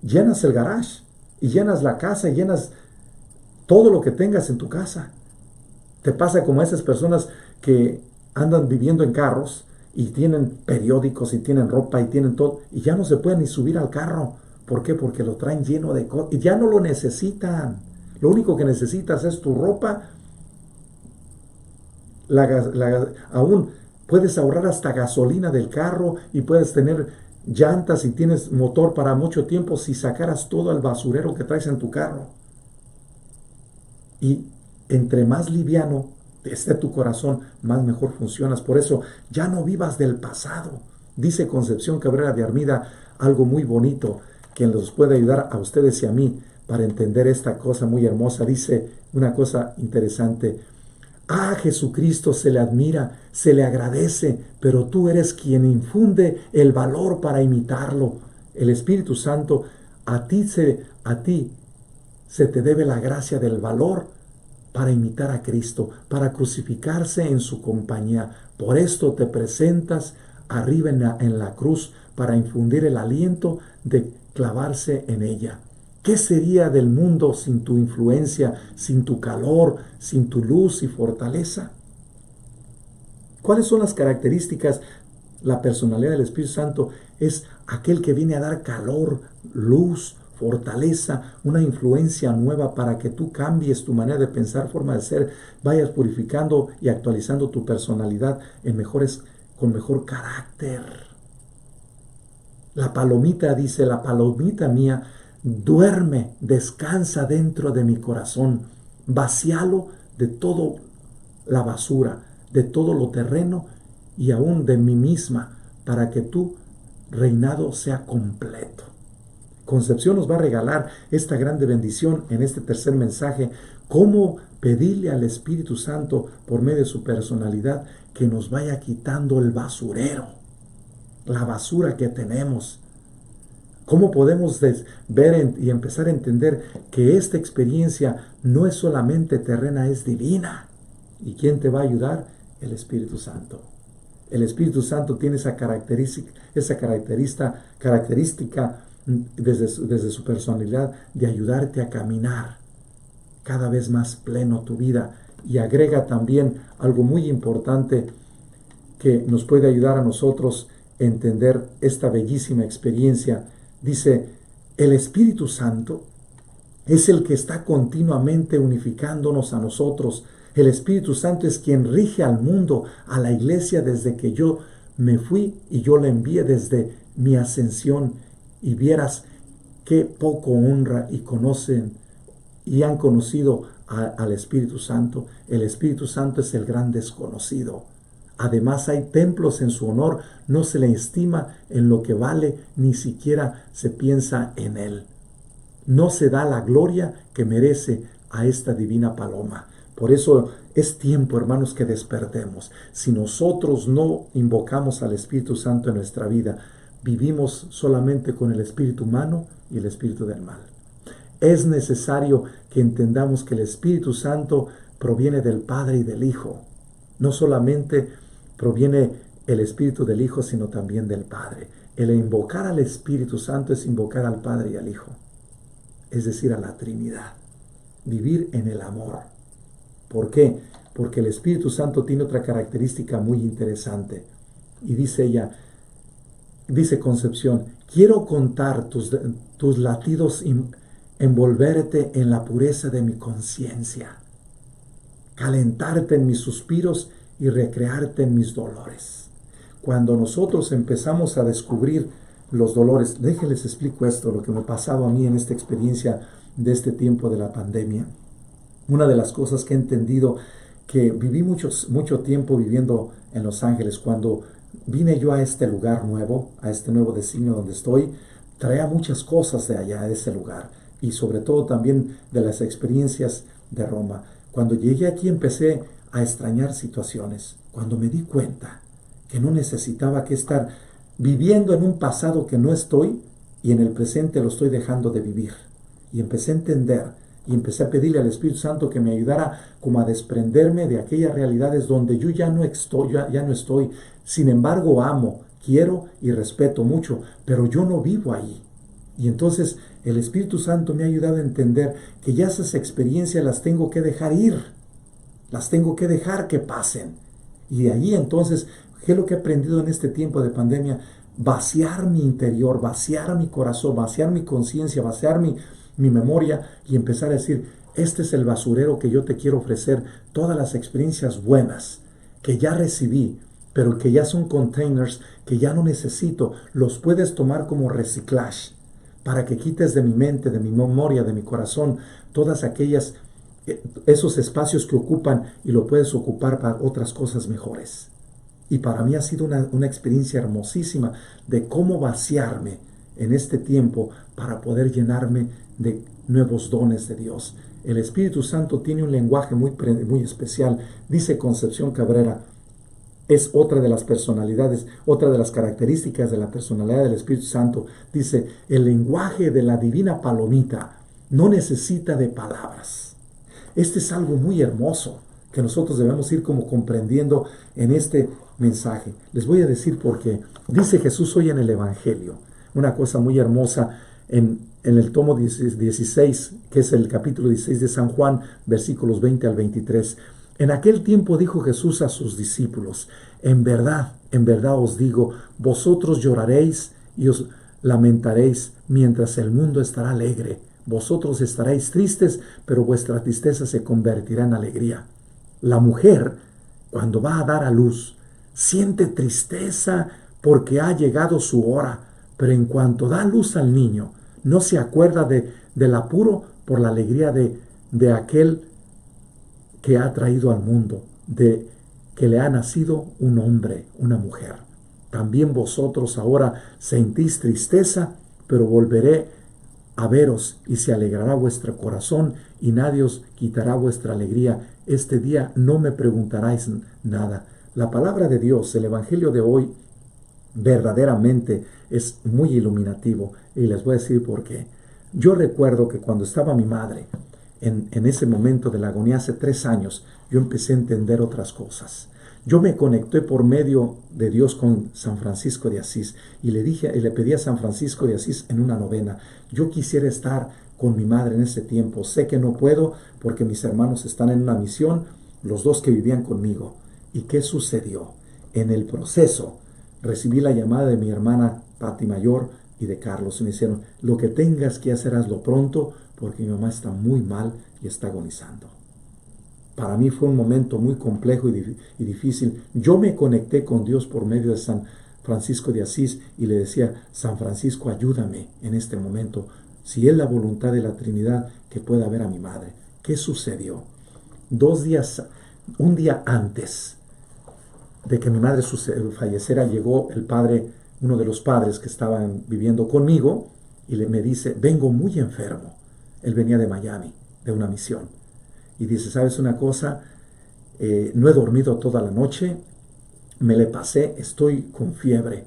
Llenas el garage y llenas la casa y llenas todo lo que tengas en tu casa. Te pasa como a esas personas que andan viviendo en carros y tienen periódicos y tienen ropa y tienen todo, y ya no se pueden ni subir al carro. ¿Por qué? Porque lo traen lleno de cosas y ya no lo necesitan. Lo único que necesitas es tu ropa. Aún puedes ahorrar hasta gasolina del carro, y puedes tener llantas y tienes motor para mucho tiempo si sacaras todo el basurero que traes en tu carro. Y entre más liviano esté tu corazón, más mejor funcionas. Por eso, ya no vivas del pasado. Dice Concepción Cabrera de Armida algo muy bonito que nos puede ayudar a ustedes y a mí. para entender esta cosa muy hermosa. Dice una cosa interesante. A Jesucristo se le admira, se le agradece, pero tú eres quien infunde el valor para imitarlo. El Espíritu Santo, a ti se te debe la gracia del valor para imitar a Cristo, para crucificarse en su compañía. Por esto te presentas arriba en la cruz para infundir el aliento de clavarse en ella. ¿Qué sería del mundo sin tu influencia, sin tu calor, sin tu luz y fortaleza? ¿Cuáles son las características? La personalidad del Espíritu Santo es aquel que viene a dar calor, luz, fortaleza, una influencia nueva para que tú cambies tu manera de pensar, forma de ser, vayas purificando y actualizando tu personalidad con mejor carácter. La palomita dice, la palomita mía, duerme, descansa dentro de mi corazón, vacíalo de todo la basura, de todo lo terreno y aún de mí misma, para que tu reinado sea completo. Concepción nos va a regalar esta grande bendición en este tercer mensaje, cómo pedirle al Espíritu Santo por medio de su personalidad que nos vaya quitando el basurero, la basura que tenemos. ¿Cómo podemos ver y empezar a entender que esta experiencia no es solamente terrena, es divina? ¿Y quién te va a ayudar? El Espíritu Santo. El Espíritu Santo tiene esa característica desde su personalidad de ayudarte a caminar cada vez más pleno tu vida. Y agrega también algo muy importante que nos puede ayudar a nosotros a entender esta bellísima experiencia. Dice, el Espíritu Santo es el que está continuamente unificándonos a nosotros. El Espíritu Santo es quien rige al mundo, a la iglesia, desde que yo me fui y yo la envié desde mi ascensión. Y vieras qué poco honra y conocen y han conocido al Espíritu Santo. El Espíritu Santo es el gran desconocido. Además hay templos en su honor, no se le estima en lo que vale, ni siquiera se piensa en él. No se da la gloria que merece a esta divina paloma. Por eso es tiempo, hermanos, que despertemos. Si nosotros no invocamos al Espíritu Santo en nuestra vida, vivimos solamente con el espíritu humano y el espíritu del mal. Es necesario que entendamos que el Espíritu Santo proviene del Padre y del Hijo. No solamente proviene el Espíritu del Hijo, sino también del Padre. El invocar al Espíritu Santo es invocar al Padre y al Hijo, es decir, a la Trinidad. Vivir en el amor. ¿Por qué? Porque el Espíritu Santo tiene otra característica muy interesante. Y dice ella, dice Concepción, quiero contar tus latidos, envolverte en la pureza de mi conciencia, calentarte en mis suspiros y recrearte en mis dolores. Cuando nosotros empezamos a descubrir los dolores, déjenles explico esto, lo que me ha pasado a mí en esta experiencia de este tiempo de la pandemia. Una de las cosas que he entendido, que viví mucho tiempo viviendo en Los Ángeles, cuando vine yo a este lugar nuevo, a este nuevo designio donde estoy, traía muchas cosas de allá, de ese lugar, y sobre todo también de las experiencias de Roma. Cuando llegué aquí empecé a extrañar situaciones, cuando me di cuenta que no necesitaba que estar viviendo en un pasado que no estoy y en el presente lo estoy dejando de vivir. Y empecé a entender y empecé a pedirle al Espíritu Santo que me ayudara como a desprenderme de aquellas realidades donde yo ya no estoy. Sin embargo, amo, quiero y respeto mucho, pero yo no vivo ahí. Y entonces el Espíritu Santo me ha ayudado a entender que ya esas experiencias las tengo que dejar ir, las tengo que dejar que pasen. Y de ahí entonces, ¿qué es lo que he aprendido en este tiempo de pandemia? Vaciar mi interior, vaciar mi corazón, vaciar mi conciencia, vaciar mi memoria y empezar a decir, este es el basurero que yo te quiero ofrecer, todas las experiencias buenas que ya recibí, pero que ya son containers que ya no necesito, los puedes tomar como reciclaje para que quites de mi mente, de mi memoria, de mi corazón, todas aquellas, esos espacios que ocupan y lo puedes ocupar para otras cosas mejores. Y para mí ha sido una experiencia hermosísima de cómo vaciarme en este tiempo para poder llenarme de nuevos dones de Dios. El Espíritu Santo tiene un lenguaje muy especial. Dice Concepción Cabrera, es otra de las personalidades, otra de las características de la personalidad del Espíritu Santo. Dice, el lenguaje de la divina palomita no necesita de palabras. Este es algo muy hermoso que nosotros debemos ir como comprendiendo en este mensaje. Les voy a decir por qué. Dice Jesús hoy en el Evangelio, una cosa muy hermosa en el tomo 16, que es el capítulo 16 de San Juan, versículos 20 al 23. En aquel tiempo dijo Jesús a sus discípulos, en verdad os digo, vosotros lloraréis y os lamentaréis, mientras el mundo estará alegre. Vosotros estaréis tristes, pero vuestra tristeza se convertirá en alegría. La mujer, cuando va a dar a luz, siente tristeza porque ha llegado su hora, pero en cuanto da luz al niño, no se acuerda del apuro por la alegría de aquel que ha traído al mundo, de que le ha nacido un hombre, una mujer. También vosotros ahora sentís tristeza, pero volveré a veros y se alegrará vuestro corazón y nadie os quitará vuestra alegría. Este día no me preguntaráis nada. La palabra de Dios, el Evangelio de hoy, verdaderamente es muy iluminativo y les voy a decir por qué. Yo recuerdo que cuando estaba mi madre en ese momento de la agonía hace 3 años, yo empecé a entender otras cosas. Yo me conecté por medio de Dios con San Francisco de Asís y le pedí a San Francisco de Asís en una novena, yo quisiera estar con mi madre en ese tiempo. Sé que no puedo porque mis hermanos están en una misión, los 2 que vivían conmigo. ¿Y qué sucedió? En el proceso recibí la llamada de mi hermana Pati Mayor y de Carlos. Y me dijeron, lo que tengas que hacer, hazlo pronto, porque mi mamá está muy mal y está agonizando. Para mí fue un momento muy complejo y difícil. Yo me conecté con Dios por medio de San Francisco de Asís y le decía, San Francisco, ayúdame en este momento. Si es la voluntad de la Trinidad, que pueda ver a mi madre. ¿Qué sucedió? Un día antes de que mi madre falleciera, llegó el padre, uno de los padres que estaban viviendo conmigo, y me dice, vengo muy enfermo. Él venía de Miami, de una misión. Y dice, ¿sabes una cosa? No he dormido toda la noche, me le pasé, estoy con fiebre.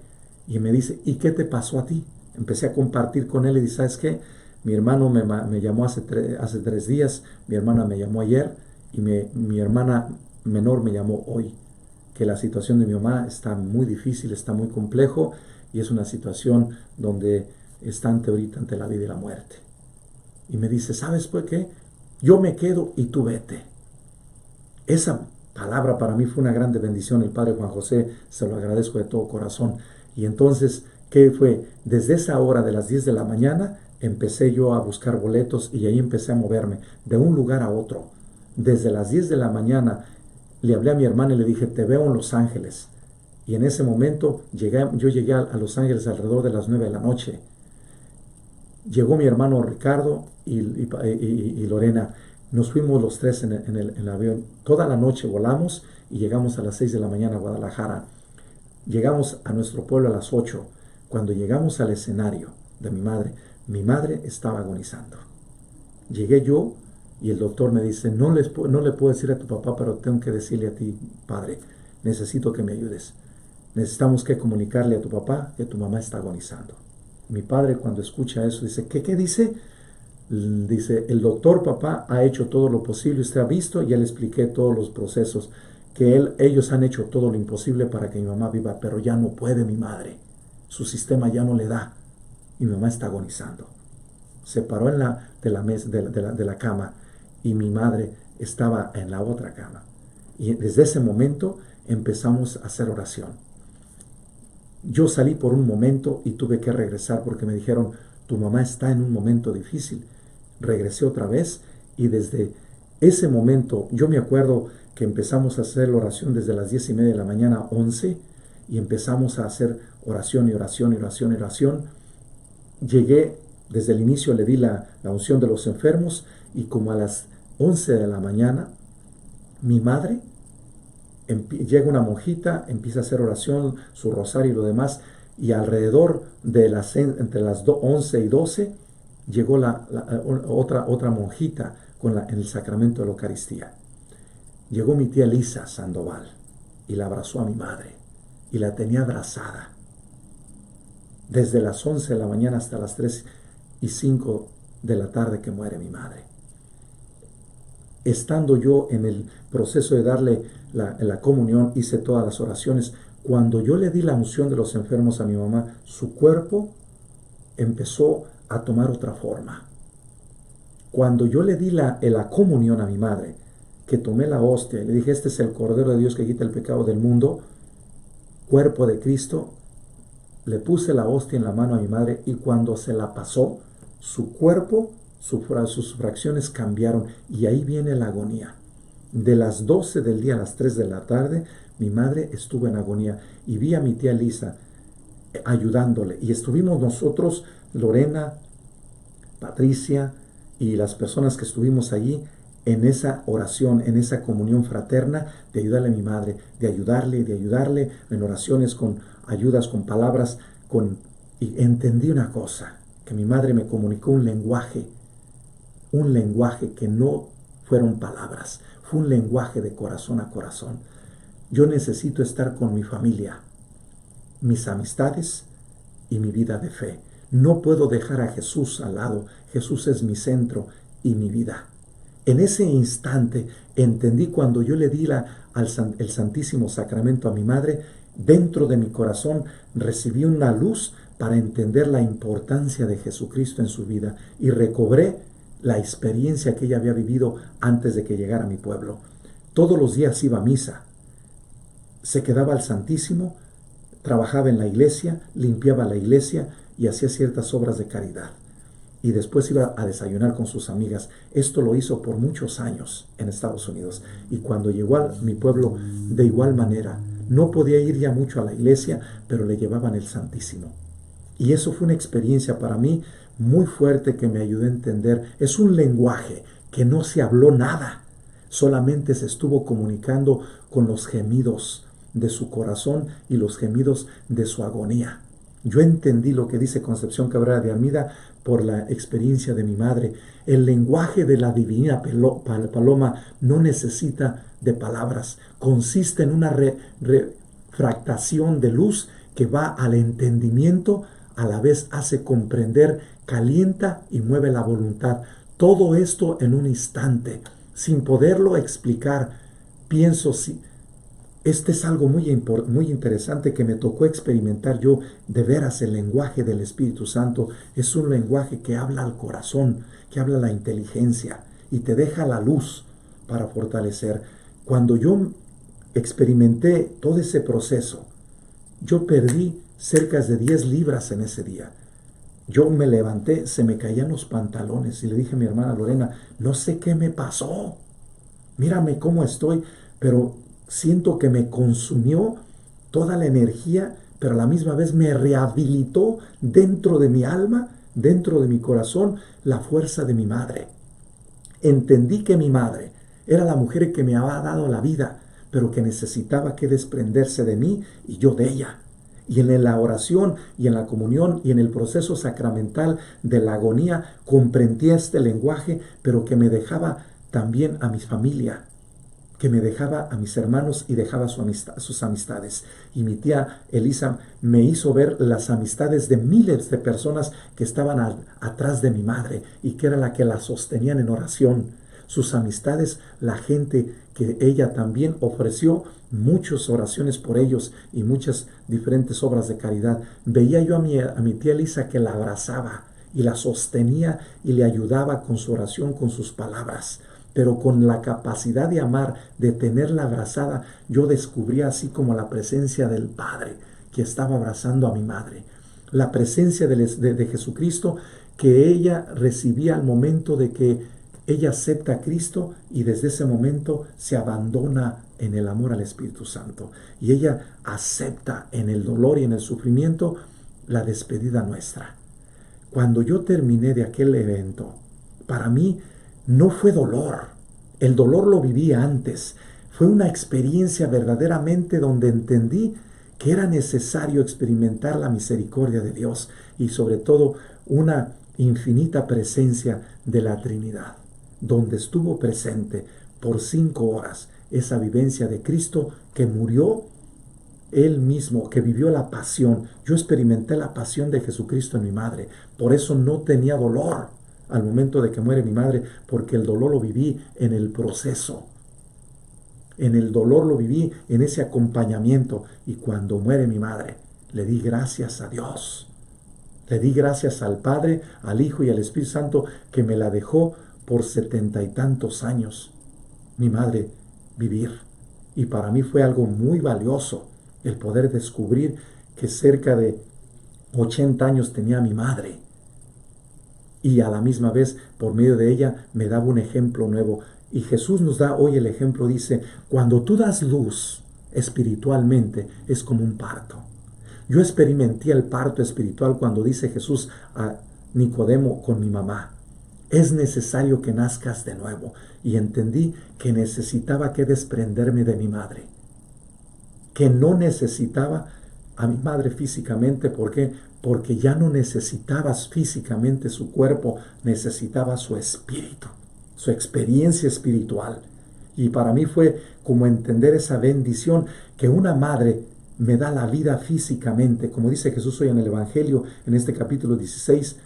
Y me dice, ¿y qué te pasó a ti? Empecé a compartir con él y dice, ¿sabes qué? Mi hermano me llamó hace 3 días, mi hermana me llamó ayer y mi hermana menor me llamó hoy. Que la situación de mi mamá está muy difícil, está muy complejo y es una situación donde están ahorita ante la vida y la muerte. Y me dice, ¿sabes por qué? Yo me quedo y tú vete. Esa palabra para mí fue una grande bendición. El padre Juan José, se lo agradezco de todo corazón. Y entonces, ¿qué fue? Desde esa hora de las 10 de la mañana, empecé yo a buscar boletos y ahí empecé a moverme de un lugar a otro. Desde las 10 de la mañana le hablé a mi hermana y le dije, te veo en Los Ángeles. Y en ese momento yo llegué a Los Ángeles alrededor de las 9 de la noche. Llegó mi hermano Ricardo y Lorena. Nos fuimos los 3 en el avión. Toda la noche volamos y llegamos a las 6 de la mañana a Guadalajara. Llegamos a nuestro pueblo a las 8. Cuando llegamos al escenario de mi madre estaba agonizando. Llegué yo y el doctor me dice, no le puedo decir a tu papá, pero tengo que decirle a ti, padre, necesito que me ayudes. Necesitamos que comunicarle a tu papá que tu mamá está agonizando. Mi padre, cuando escucha eso, dice, ¿qué dice? Dice, el doctor, papá, ha hecho todo lo posible, usted ha visto, ya le expliqué todos los procesos, que ellos han hecho todo lo imposible para que mi mamá viva, pero ya no puede mi madre. Su sistema ya no le da. Y mi mamá está agonizando. Se paró de la cama y mi madre estaba en la otra cama. Y desde ese momento empezamos a hacer oración. Yo salí por un momento y tuve que regresar porque me dijeron, tu mamá está en un momento difícil. Regresé otra vez y desde ese momento, yo me acuerdo que empezamos a hacer la oración desde las 10:30 de la mañana, 11, y empezamos a hacer oración y oración y oración y oración. Llegué, desde el inicio le di la unción de los enfermos y como a las 11 de la mañana, mi madre llega una monjita, empieza a hacer oración, su rosario y lo demás, Y alrededor de entre las 11 y 12 llegó otra monjita en el sacramento de la Eucaristía. Llegó mi tía Elisa Sandoval y la abrazó a mi madre y la tenía abrazada desde las 11 de la mañana hasta las 3:05 de la tarde que muere mi madre. Estando yo en el proceso de darle la comunión, hice todas las oraciones. Cuando yo le di la unción de los enfermos a mi mamá, su cuerpo empezó a tomar otra forma. Cuando yo le di la comunión a mi madre, que tomé la hostia y le dije, este es el Cordero de Dios que quita el pecado del mundo, cuerpo de Cristo, le puse la hostia en la mano a mi madre y cuando se la pasó, su cuerpo, sus fracciones cambiaron y ahí viene la agonía. De las 12 del día a las 3 de la tarde, mi madre estuvo en agonía y vi a mi tía Lisa ayudándole. Y estuvimos nosotros, Lorena, Patricia y las personas que estuvimos allí en esa oración, en esa comunión fraterna de ayudarle a mi madre, de ayudarle en oraciones con ayudas, con palabras, y entendí una cosa, que mi madre me comunicó un lenguaje que no fueron palabras, fue un lenguaje de corazón a corazón. Yo necesito estar con mi familia, mis amistades y mi vida de fe. No puedo dejar a Jesús al lado. Jesús es mi centro y mi vida. En ese instante entendí cuando yo le di el Santísimo Sacramento a mi madre, dentro de mi corazón recibí una luz para entender la importancia de Jesucristo en su vida y recobré la experiencia que ella había vivido antes de que llegara a mi pueblo. Todos los días iba a misa, se quedaba al Santísimo, trabajaba en la iglesia, limpiaba la iglesia y hacía ciertas obras de caridad. Y después iba a desayunar con sus amigas. Esto lo hizo por muchos años en Estados Unidos. Y cuando llegó a mi pueblo, de igual manera, no podía ir ya mucho a la iglesia, pero le llevaban el Santísimo. Y eso fue una experiencia para mí muy fuerte que me ayudó a entender. Es un lenguaje que no se habló nada, solamente se estuvo comunicando con los gemidos de su corazón y los gemidos de su agonía. Yo entendí lo que dice Concepción Cabrera de Armida por la experiencia de mi madre. El lenguaje de la divina paloma no necesita de palabras. Consiste en una refractación de luz que va al entendimiento, a la vez hace comprender, calienta y mueve la voluntad. Todo esto en un instante, sin poderlo explicar. Pienso, este es algo muy interesante que me tocó experimentar yo. De veras, el lenguaje del Espíritu Santo es un lenguaje que habla al corazón, que habla a la inteligencia y te deja la luz para fortalecer. Cuando yo experimenté todo ese proceso, yo perdí cerca de 10 libras en ese día. Yo me levanté, se me caían los pantalones y le dije a mi hermana Lorena, no sé qué me pasó, mírame cómo estoy, pero siento que me consumió toda la energía, pero a la misma vez me rehabilitó dentro de mi alma, dentro de mi corazón, la fuerza de mi madre. Entendí que mi madre era la mujer que me había dado la vida, pero que necesitaba que desprenderse de mí y yo de ella. Y en la oración y en la comunión y en el proceso sacramental de la agonía comprendí este lenguaje, pero que me dejaba también a mi familia, que me dejaba a mis hermanos y dejaba sus amistades. Y mi tía Elisa me hizo ver las amistades de miles de personas que estaban atrás de mi madre y que era la que la sostenían en oración. Sus amistades, la gente que ella también ofreció muchas oraciones por ellos y muchas diferentes obras de caridad. Veía yo a mi tía Elisa que la abrazaba y la sostenía y le ayudaba con su oración, con sus palabras. Pero con la capacidad de amar, de tenerla abrazada, yo descubría así como la presencia del Padre que estaba abrazando a mi madre. La presencia de Jesucristo que ella recibía al momento de que ella acepta a Cristo y desde ese momento se abandona en el amor al Espíritu Santo. Y ella acepta en el dolor y en el sufrimiento la despedida nuestra. Cuando yo terminé de aquel evento, para mí no fue dolor. El dolor lo viví antes. Fue una experiencia verdaderamente donde entendí que era necesario experimentar la misericordia de Dios y sobre todo una infinita presencia de la Trinidad, donde estuvo presente por 5 horas esa vivencia de Cristo que murió Él mismo, que vivió la pasión. Yo experimenté la pasión de Jesucristo en mi madre, por eso no tenía dolor al momento de que muere mi madre, porque el dolor lo viví en el proceso. En el dolor lo viví, en ese acompañamiento. Y cuando muere mi madre, le di gracias a Dios. Le di gracias al Padre, al Hijo y al Espíritu Santo que me la dejó por 70 y tantos años, mi madre, vivir. Y para mí fue algo muy valioso el poder descubrir que cerca de 80 años tenía mi madre. Y a la misma vez, por medio de ella, me daba un ejemplo nuevo. Y Jesús nos da hoy el ejemplo, dice, cuando tú das luz espiritualmente, es como un parto. Yo experimenté el parto espiritual cuando dice Jesús a Nicodemo con mi mamá, es necesario que nazcas de nuevo. Y entendí que necesitaba que desprenderme de mi madre, que no necesitaba a mi madre físicamente. ¿Por qué? Porque ya no necesitaba físicamente su cuerpo, necesitaba su espíritu, su experiencia espiritual. Y para mí fue como entender esa bendición que una madre me da la vida físicamente, como dice Jesús hoy en el Evangelio, en este capítulo 16,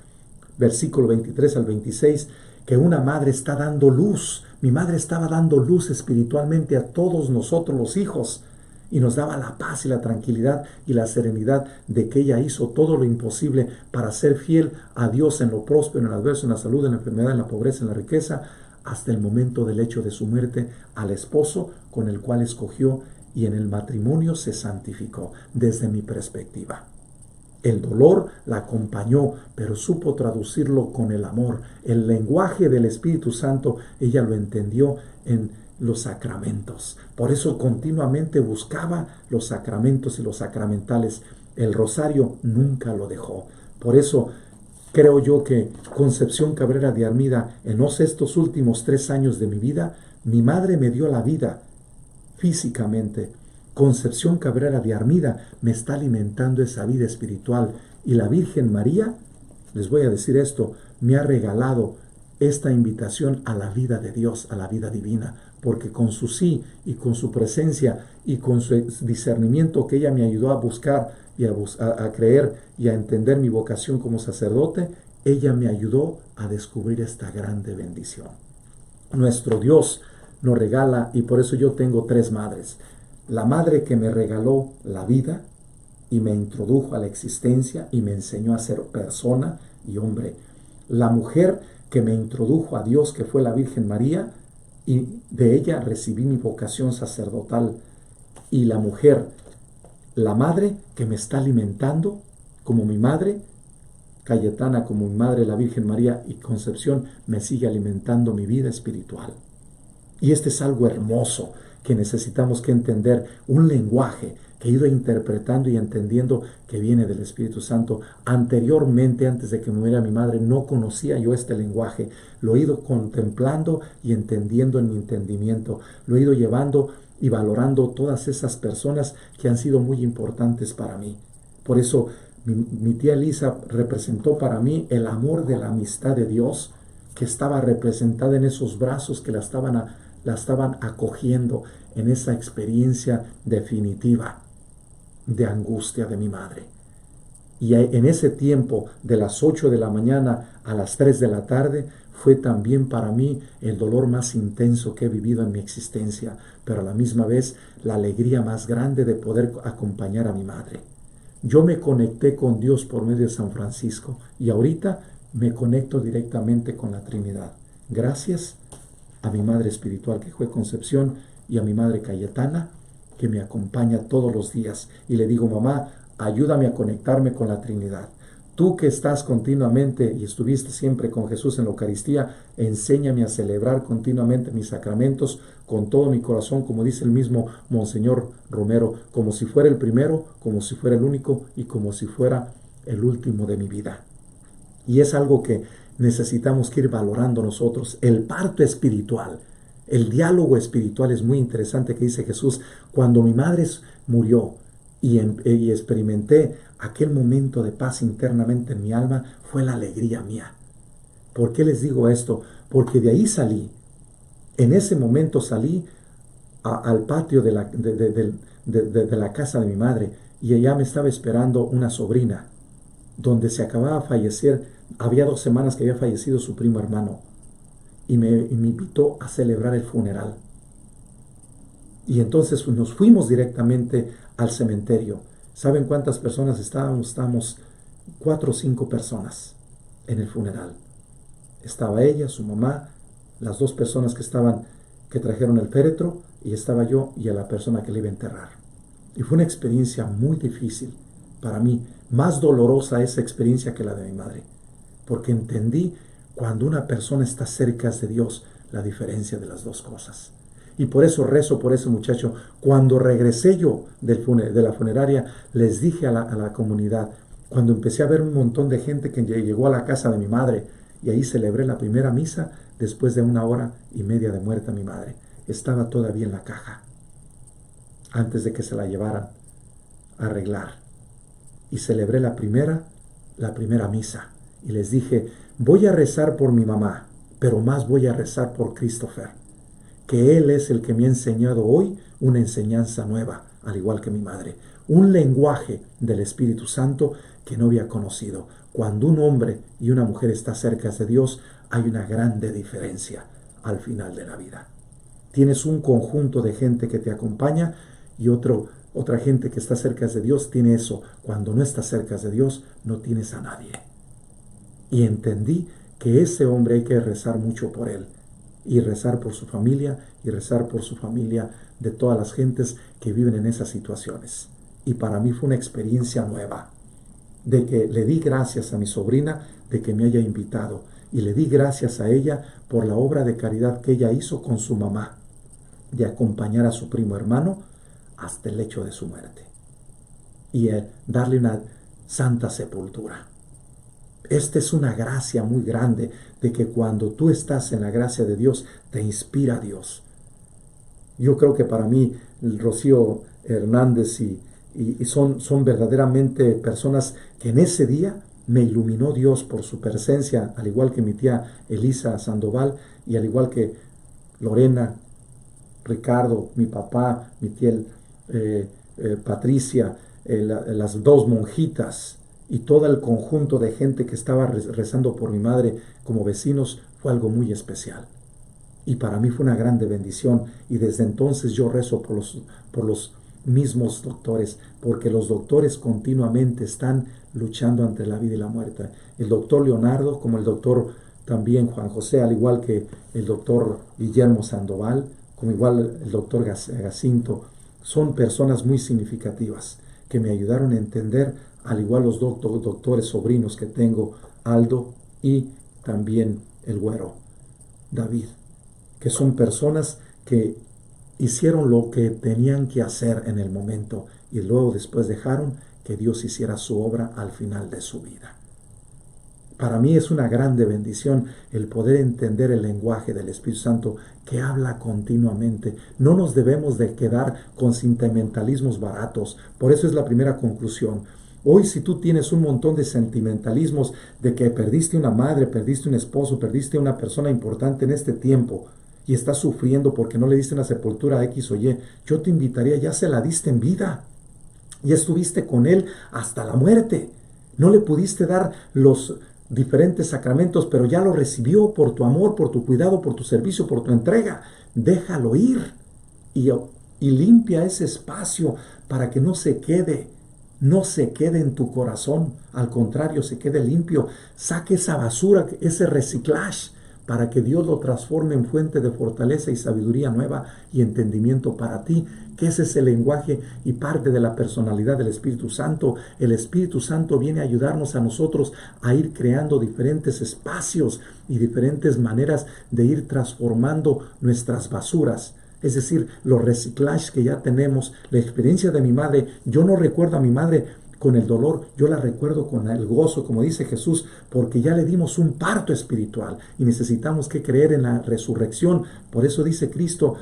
versículo 23 al 26, que una madre está dando luz. Mi madre estaba dando luz espiritualmente a todos nosotros los hijos y nos daba la paz y la tranquilidad y la serenidad de que ella hizo todo lo imposible para ser fiel a Dios en lo próspero, en el adverso, en la salud, en la enfermedad, en la pobreza, en la riqueza, hasta el momento del hecho de su muerte, al esposo con el cual escogió, y en el matrimonio se santificó. Desde mi perspectiva, el dolor la acompañó, pero supo traducirlo con el amor. El lenguaje del Espíritu Santo, ella lo entendió en los sacramentos. Por eso continuamente buscaba los sacramentos y los sacramentales. El rosario nunca lo dejó. Por eso creo yo que Concepción Cabrera de Armida, en estos últimos 3 años de mi vida, mi madre me dio la vida físicamente. Concepción Cabrera de Armida me está alimentando esa vida espiritual. Y la Virgen María, les voy a decir esto, me ha regalado esta invitación a la vida de Dios, a la vida divina, porque con su sí y con su presencia y con su discernimiento que ella me ayudó a buscar y a creer y a entender mi vocación como sacerdote, ella me ayudó a descubrir esta grande bendición. Nuestro Dios nos regala, y por eso yo tengo 3 madres. La madre que me regaló la vida y me introdujo a la existencia y me enseñó a ser persona y hombre. La mujer que me introdujo a Dios, que fue la Virgen María, y de ella recibí mi vocación sacerdotal. Y la mujer, la madre que me está alimentando como mi madre, Cayetana, como mi madre, la Virgen María, y Concepción me sigue alimentando mi vida espiritual. Y este es algo hermoso que necesitamos que entender, un lenguaje que he ido interpretando y entendiendo que viene del Espíritu Santo. Anteriormente, antes de que me muriera mi madre, no conocía yo este lenguaje. Lo he ido contemplando y entendiendo en mi entendimiento. Lo he ido llevando y valorando todas esas personas que han sido muy importantes para mí. Por eso mi tía Elisa representó para mí el amor de la amistad de Dios, que estaba representada en esos brazos que la estaban acogiendo en esa experiencia definitiva de angustia de mi madre. Y en ese tiempo de las 8 de la mañana a las 3 de la tarde fue también para mí el dolor más intenso que he vivido en mi existencia, pero a la misma vez la alegría más grande de poder acompañar a mi madre. Yo me conecté con Dios por medio de San Francisco y ahorita me conecto directamente con la Trinidad. Gracias a mi madre espiritual, que fue Concepción, y a mi madre Cayetana, que me acompaña todos los días. Y le digo, mamá, ayúdame a conectarme con la Trinidad. Tú que estás continuamente y estuviste siempre con Jesús en la Eucaristía, enséñame a celebrar continuamente mis sacramentos con todo mi corazón, como dice el mismo Monseñor Romero, como si fuera el primero, como si fuera el único y como si fuera el último de mi vida. Y es algo que necesitamos que ir valorando nosotros. El parto espiritual, el diálogo espiritual es muy interesante, que dice Jesús, cuando mi madre murió y experimenté aquel momento de paz internamente en mi alma, fue la alegría mía. ¿Por qué les digo esto? Porque de ahí salí. En ese momento salí al patio de la casa de mi madre, y allá me estaba esperando una sobrina, donde se acababa de fallecer, había 2 semanas que había fallecido su primo hermano, y me invitó a celebrar el funeral. Y entonces nos fuimos directamente al cementerio. ¿Saben cuántas personas estábamos? Estábamos 4 o 5 personas en el funeral. Estaba ella, su mamá, las 2 personas que trajeron el féretro, y estaba yo y a la persona que le iba a enterrar. Y fue una experiencia muy difícil para mí, más dolorosa esa experiencia que la de mi madre, porque entendí cuando una persona está cerca de Dios, la diferencia de las dos cosas. Y por eso rezo por ese muchacho. Cuando regresé yo de la funeraria, les dije a la comunidad, cuando empecé a ver un montón de gente que llegó a la casa de mi madre, y ahí celebré la primera misa después de 1 hora y media de muerta mi madre. Estaba todavía en la caja, antes de que se la llevaran a arreglar. Y celebré la primera misa. Y les dije, voy a rezar por mi mamá, pero más voy a rezar por Christopher, que él es el que me ha enseñado hoy una enseñanza nueva, al igual que mi madre. Un lenguaje del Espíritu Santo que no había conocido. Cuando un hombre y una mujer están cerca de Dios, hay una grande diferencia al final de la vida. Tienes un conjunto de gente que te acompaña, y otra gente que está cerca de Dios tiene eso. Cuando no estás cerca de Dios, no tienes a nadie. Y entendí que ese hombre hay que rezar mucho por él, y rezar por su familia, y rezar por su familia de todas las gentes que viven en esas situaciones. Y para mí fue una experiencia nueva, de que le di gracias a mi sobrina de que me haya invitado, y le di gracias a ella por la obra de caridad que ella hizo con su mamá, de acompañar a su primo hermano hasta el lecho de su muerte, y darle una santa sepultura. Esta es una gracia muy grande, de que cuando tú estás en la gracia de Dios, te inspira a Dios. Yo creo que para mí, Rocío Hernández y son verdaderamente personas que en ese día me iluminó Dios por su presencia, al igual que mi tía Elisa Sandoval, y al igual que Lorena, Ricardo, mi papá, mi tía Patricia, las 2 monjitas, y todo el conjunto de gente que estaba rezando por mi madre como vecinos. Fue algo muy especial. Y para mí fue una grande bendición. Y desde entonces yo rezo por los mismos doctores, porque los doctores continuamente están luchando entre la vida y la muerte. El doctor Leonardo, como el doctor también Juan José, al igual que el doctor Guillermo Sandoval, como igual el doctor Jacinto, son personas muy significativas que me ayudaron a entender, al igual los doctores sobrinos que tengo, Aldo y también el güero David, que son personas que hicieron lo que tenían que hacer en el momento, y luego después dejaron que Dios hiciera su obra al final de su vida. Para mí es una grande bendición el poder entender el lenguaje del Espíritu Santo, que habla continuamente. No nos debemos de quedar con sentimentalismos baratos. Por eso es la primera conclusión. Hoy, si tú tienes un montón de sentimentalismos de que perdiste una madre, perdiste un esposo, perdiste una persona importante en este tiempo, y estás sufriendo porque no le diste una sepultura a X o Y, yo te invitaría, ya se la diste en vida. Ya estuviste con él hasta la muerte. No le pudiste dar los diferentes sacramentos, pero ya lo recibió por tu amor, por tu cuidado, por tu servicio, por tu entrega. Déjalo ir y limpia ese espacio para que no se quede en tu corazón. Al contrario, se quede limpio. Saque esa basura, ese reciclaje, para que Dios lo transforme en fuente de fortaleza y sabiduría nueva y entendimiento para ti, que ese es el lenguaje y parte de la personalidad del Espíritu Santo. El Espíritu Santo viene a ayudarnos a nosotros a ir creando diferentes espacios y diferentes maneras de ir transformando nuestras basuras. Es decir, los reciclajes que ya tenemos. La experiencia de mi madre, yo no recuerdo a mi madre con el dolor, yo la recuerdo con el gozo, como dice Jesús, porque ya le dimos un parto espiritual y necesitamos que creer en la resurrección. Por eso dice Cristo,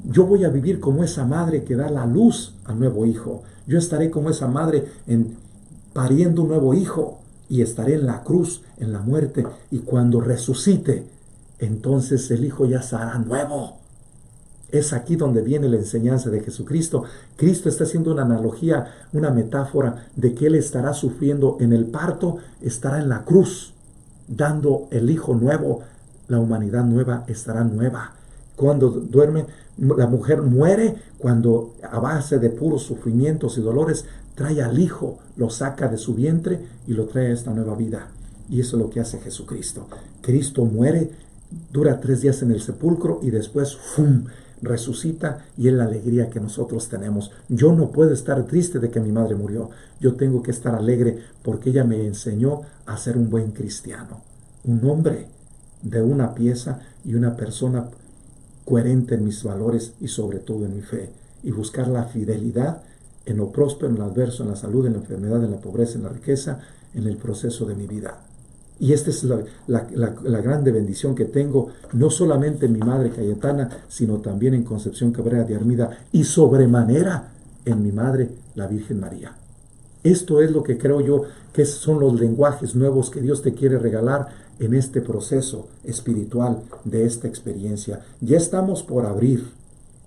Yo voy a vivir como esa madre que da la luz al nuevo hijo. Yo estaré como esa madre pariendo un nuevo hijo y estaré en la cruz, en la muerte, y cuando resucite, entonces el hijo ya será nuevo. Es aquí donde viene la enseñanza de Jesucristo. Cristo está haciendo una analogía, una metáfora de que Él estará sufriendo en el parto, estará en la cruz, dando el hijo nuevo. La humanidad nueva estará nueva. Cuando duerme, la mujer muere, cuando a base de puros sufrimientos y dolores, trae al hijo, lo saca de su vientre y lo trae a esta nueva vida. Y eso es lo que hace Jesucristo. Cristo muere, dura 3 días en el sepulcro y después ¡fum!, resucita, y es la alegría que nosotros tenemos. Yo no puedo estar triste de que mi madre murió. Yo tengo que estar alegre porque ella me enseñó a ser un buen cristiano, un hombre de una pieza y una persona coherente en mis valores y sobre todo en mi fe, y buscar la fidelidad en lo próspero, en lo adverso, en la salud, en la enfermedad, en la pobreza, en la riqueza, en el proceso de mi vida. Y esta es la grande bendición que tengo, no solamente en mi madre Cayetana, sino también en Concepción Cabrera de Armida y sobremanera en mi madre, la Virgen María. Esto es lo que creo yo que son los lenguajes nuevos que Dios te quiere regalar en este proceso espiritual de esta experiencia. Ya estamos por abrir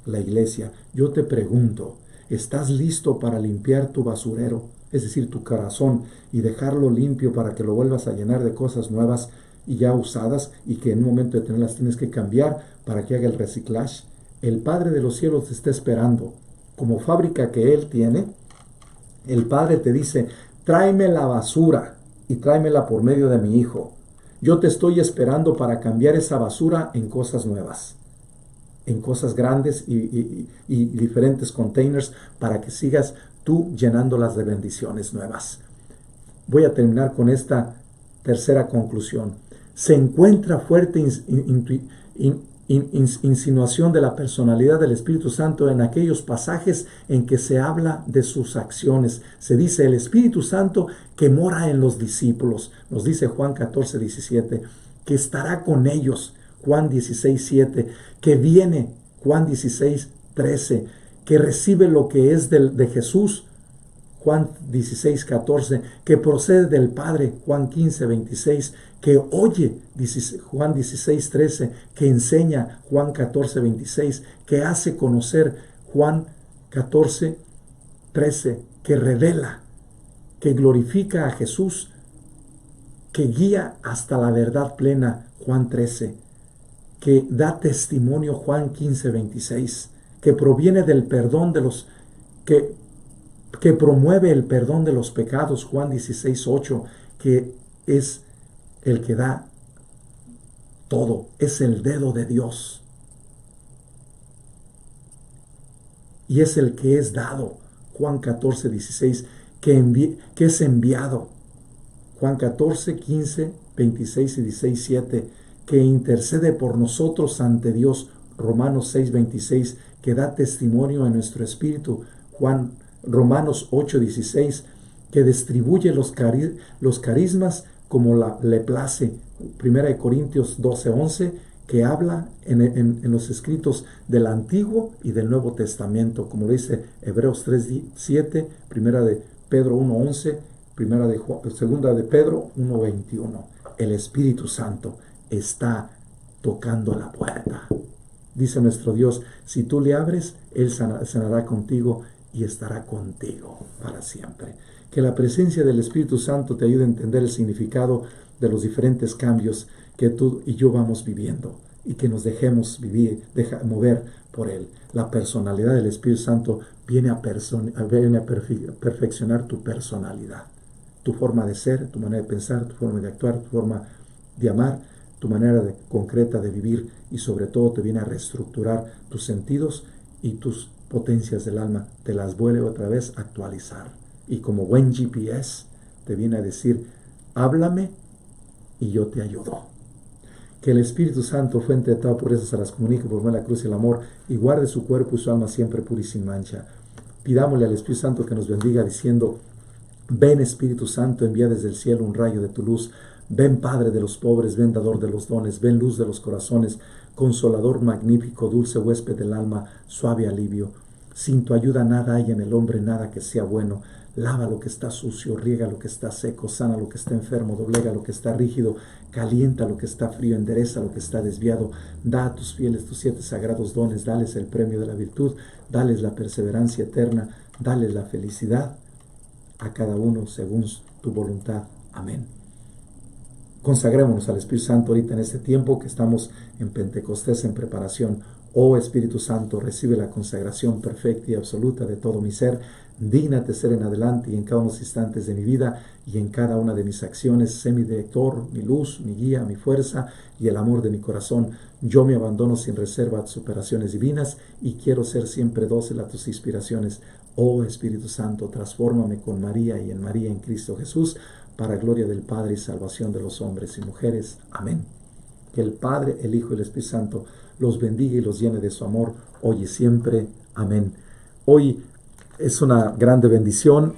la iglesia. Yo te pregunto, ¿estás listo para limpiar tu basurero? Es decir, tu corazón, y dejarlo limpio para que lo vuelvas a llenar de cosas nuevas y ya usadas, y que en un momento de tenerlas tienes que cambiar para que haga el reciclaje. El Padre de los cielos te está esperando. Como fábrica que Él tiene, el Padre te dice, tráeme la basura y tráemela por medio de mi Hijo. Yo te estoy esperando para cambiar esa basura en cosas nuevas, en cosas grandes y diferentes containers, para que sigas tú llenándolas de bendiciones nuevas. Voy a terminar con esta tercera conclusión. Se encuentra fuerte insinuación de la personalidad del Espíritu Santo en aquellos pasajes en que se habla de sus acciones. Se dice el Espíritu Santo que mora en los discípulos. Nos dice Juan 14, 17, que estará con ellos. Juan 16, 7, que viene. Juan 16, 13, que recibe lo que es de Jesús. Juan 16, 14, que procede del Padre. Juan 15, 26, que oye. Juan 16, 13, que enseña. Juan 14, 26, que hace conocer. Juan 14, 13, que revela, que glorifica a Jesús, que guía hasta la verdad plena. Juan 13, que da testimonio. Juan 15, 26, que proviene del perdón de los que promueve el perdón de los pecados. Juan 16, 8, que es el que da todo, es el dedo de Dios y es el que es dado. Juan 14, 16, que es enviado. Juan 14, 15, 26 y 16, 7, que intercede por nosotros ante Dios. Romanos 6, 26, que da testimonio en nuestro espíritu. Romanos 8, 16, que distribuye los carismas como le place. 1 Corintios 12, 11, que habla en los escritos del Antiguo y del Nuevo Testamento, como lo dice Hebreos 3, 7, 1 de Pedro 1, 11, 2 de Pedro 1, 21. El Espíritu Santo está tocando la puerta. Dice nuestro Dios, si tú le abres, Él sanará contigo y estará contigo para siempre. Que la presencia del Espíritu Santo te ayude a entender el significado de los diferentes cambios que tú y yo vamos viviendo, y que nos dejemos mover por Él. La personalidad del Espíritu Santo viene a perfeccionar tu personalidad, tu forma de ser, tu manera de pensar, tu forma de actuar, tu forma de amar, tu manera concreta de vivir, y sobre todo te viene a reestructurar tus sentidos y tus potencias del alma, te las vuelve otra vez a actualizar. Y como buen GPS te viene a decir, háblame y yo te ayudo. Que el Espíritu Santo, fuente de toda pureza, se las comunique por medio de la cruz y el amor, y guarde su cuerpo y su alma siempre pura y sin mancha. Pidámosle al Espíritu Santo que nos bendiga diciendo, ven Espíritu Santo, envía desde el cielo un rayo de tu luz. Ven Padre de los pobres, ven dador de los dones, ven luz de los corazones, Consolador magnífico, dulce huésped del alma, suave alivio. Sin tu ayuda nada hay en el hombre, nada que sea bueno. Lava lo que está sucio, riega lo que está seco, sana lo que está enfermo, doblega lo que está rígido, calienta lo que está frío, endereza lo que está desviado. Da a tus fieles tus 7 sagrados dones, dales el premio de la virtud, dales la perseverancia eterna, dales la felicidad a cada uno según tu voluntad. Amén. Consagrémonos al Espíritu Santo ahorita en este tiempo que estamos en Pentecostés en preparación. Oh Espíritu Santo, recibe la consagración perfecta y absoluta de todo mi ser. Dígnate ser en adelante y en cada uno de los instantes de mi vida y en cada una de mis acciones. Sé mi director, mi luz, mi guía, mi fuerza y el amor de mi corazón. Yo me abandono sin reserva a tus operaciones divinas y quiero ser siempre dócil a tus inspiraciones. Oh Espíritu Santo, transfórmame con María y en María en Cristo Jesús, para gloria del Padre y salvación de los hombres y mujeres. Amén. Que el Padre, el Hijo y el Espíritu Santo los bendiga y los llene de su amor, hoy y siempre. Amén. Hoy es una grande bendición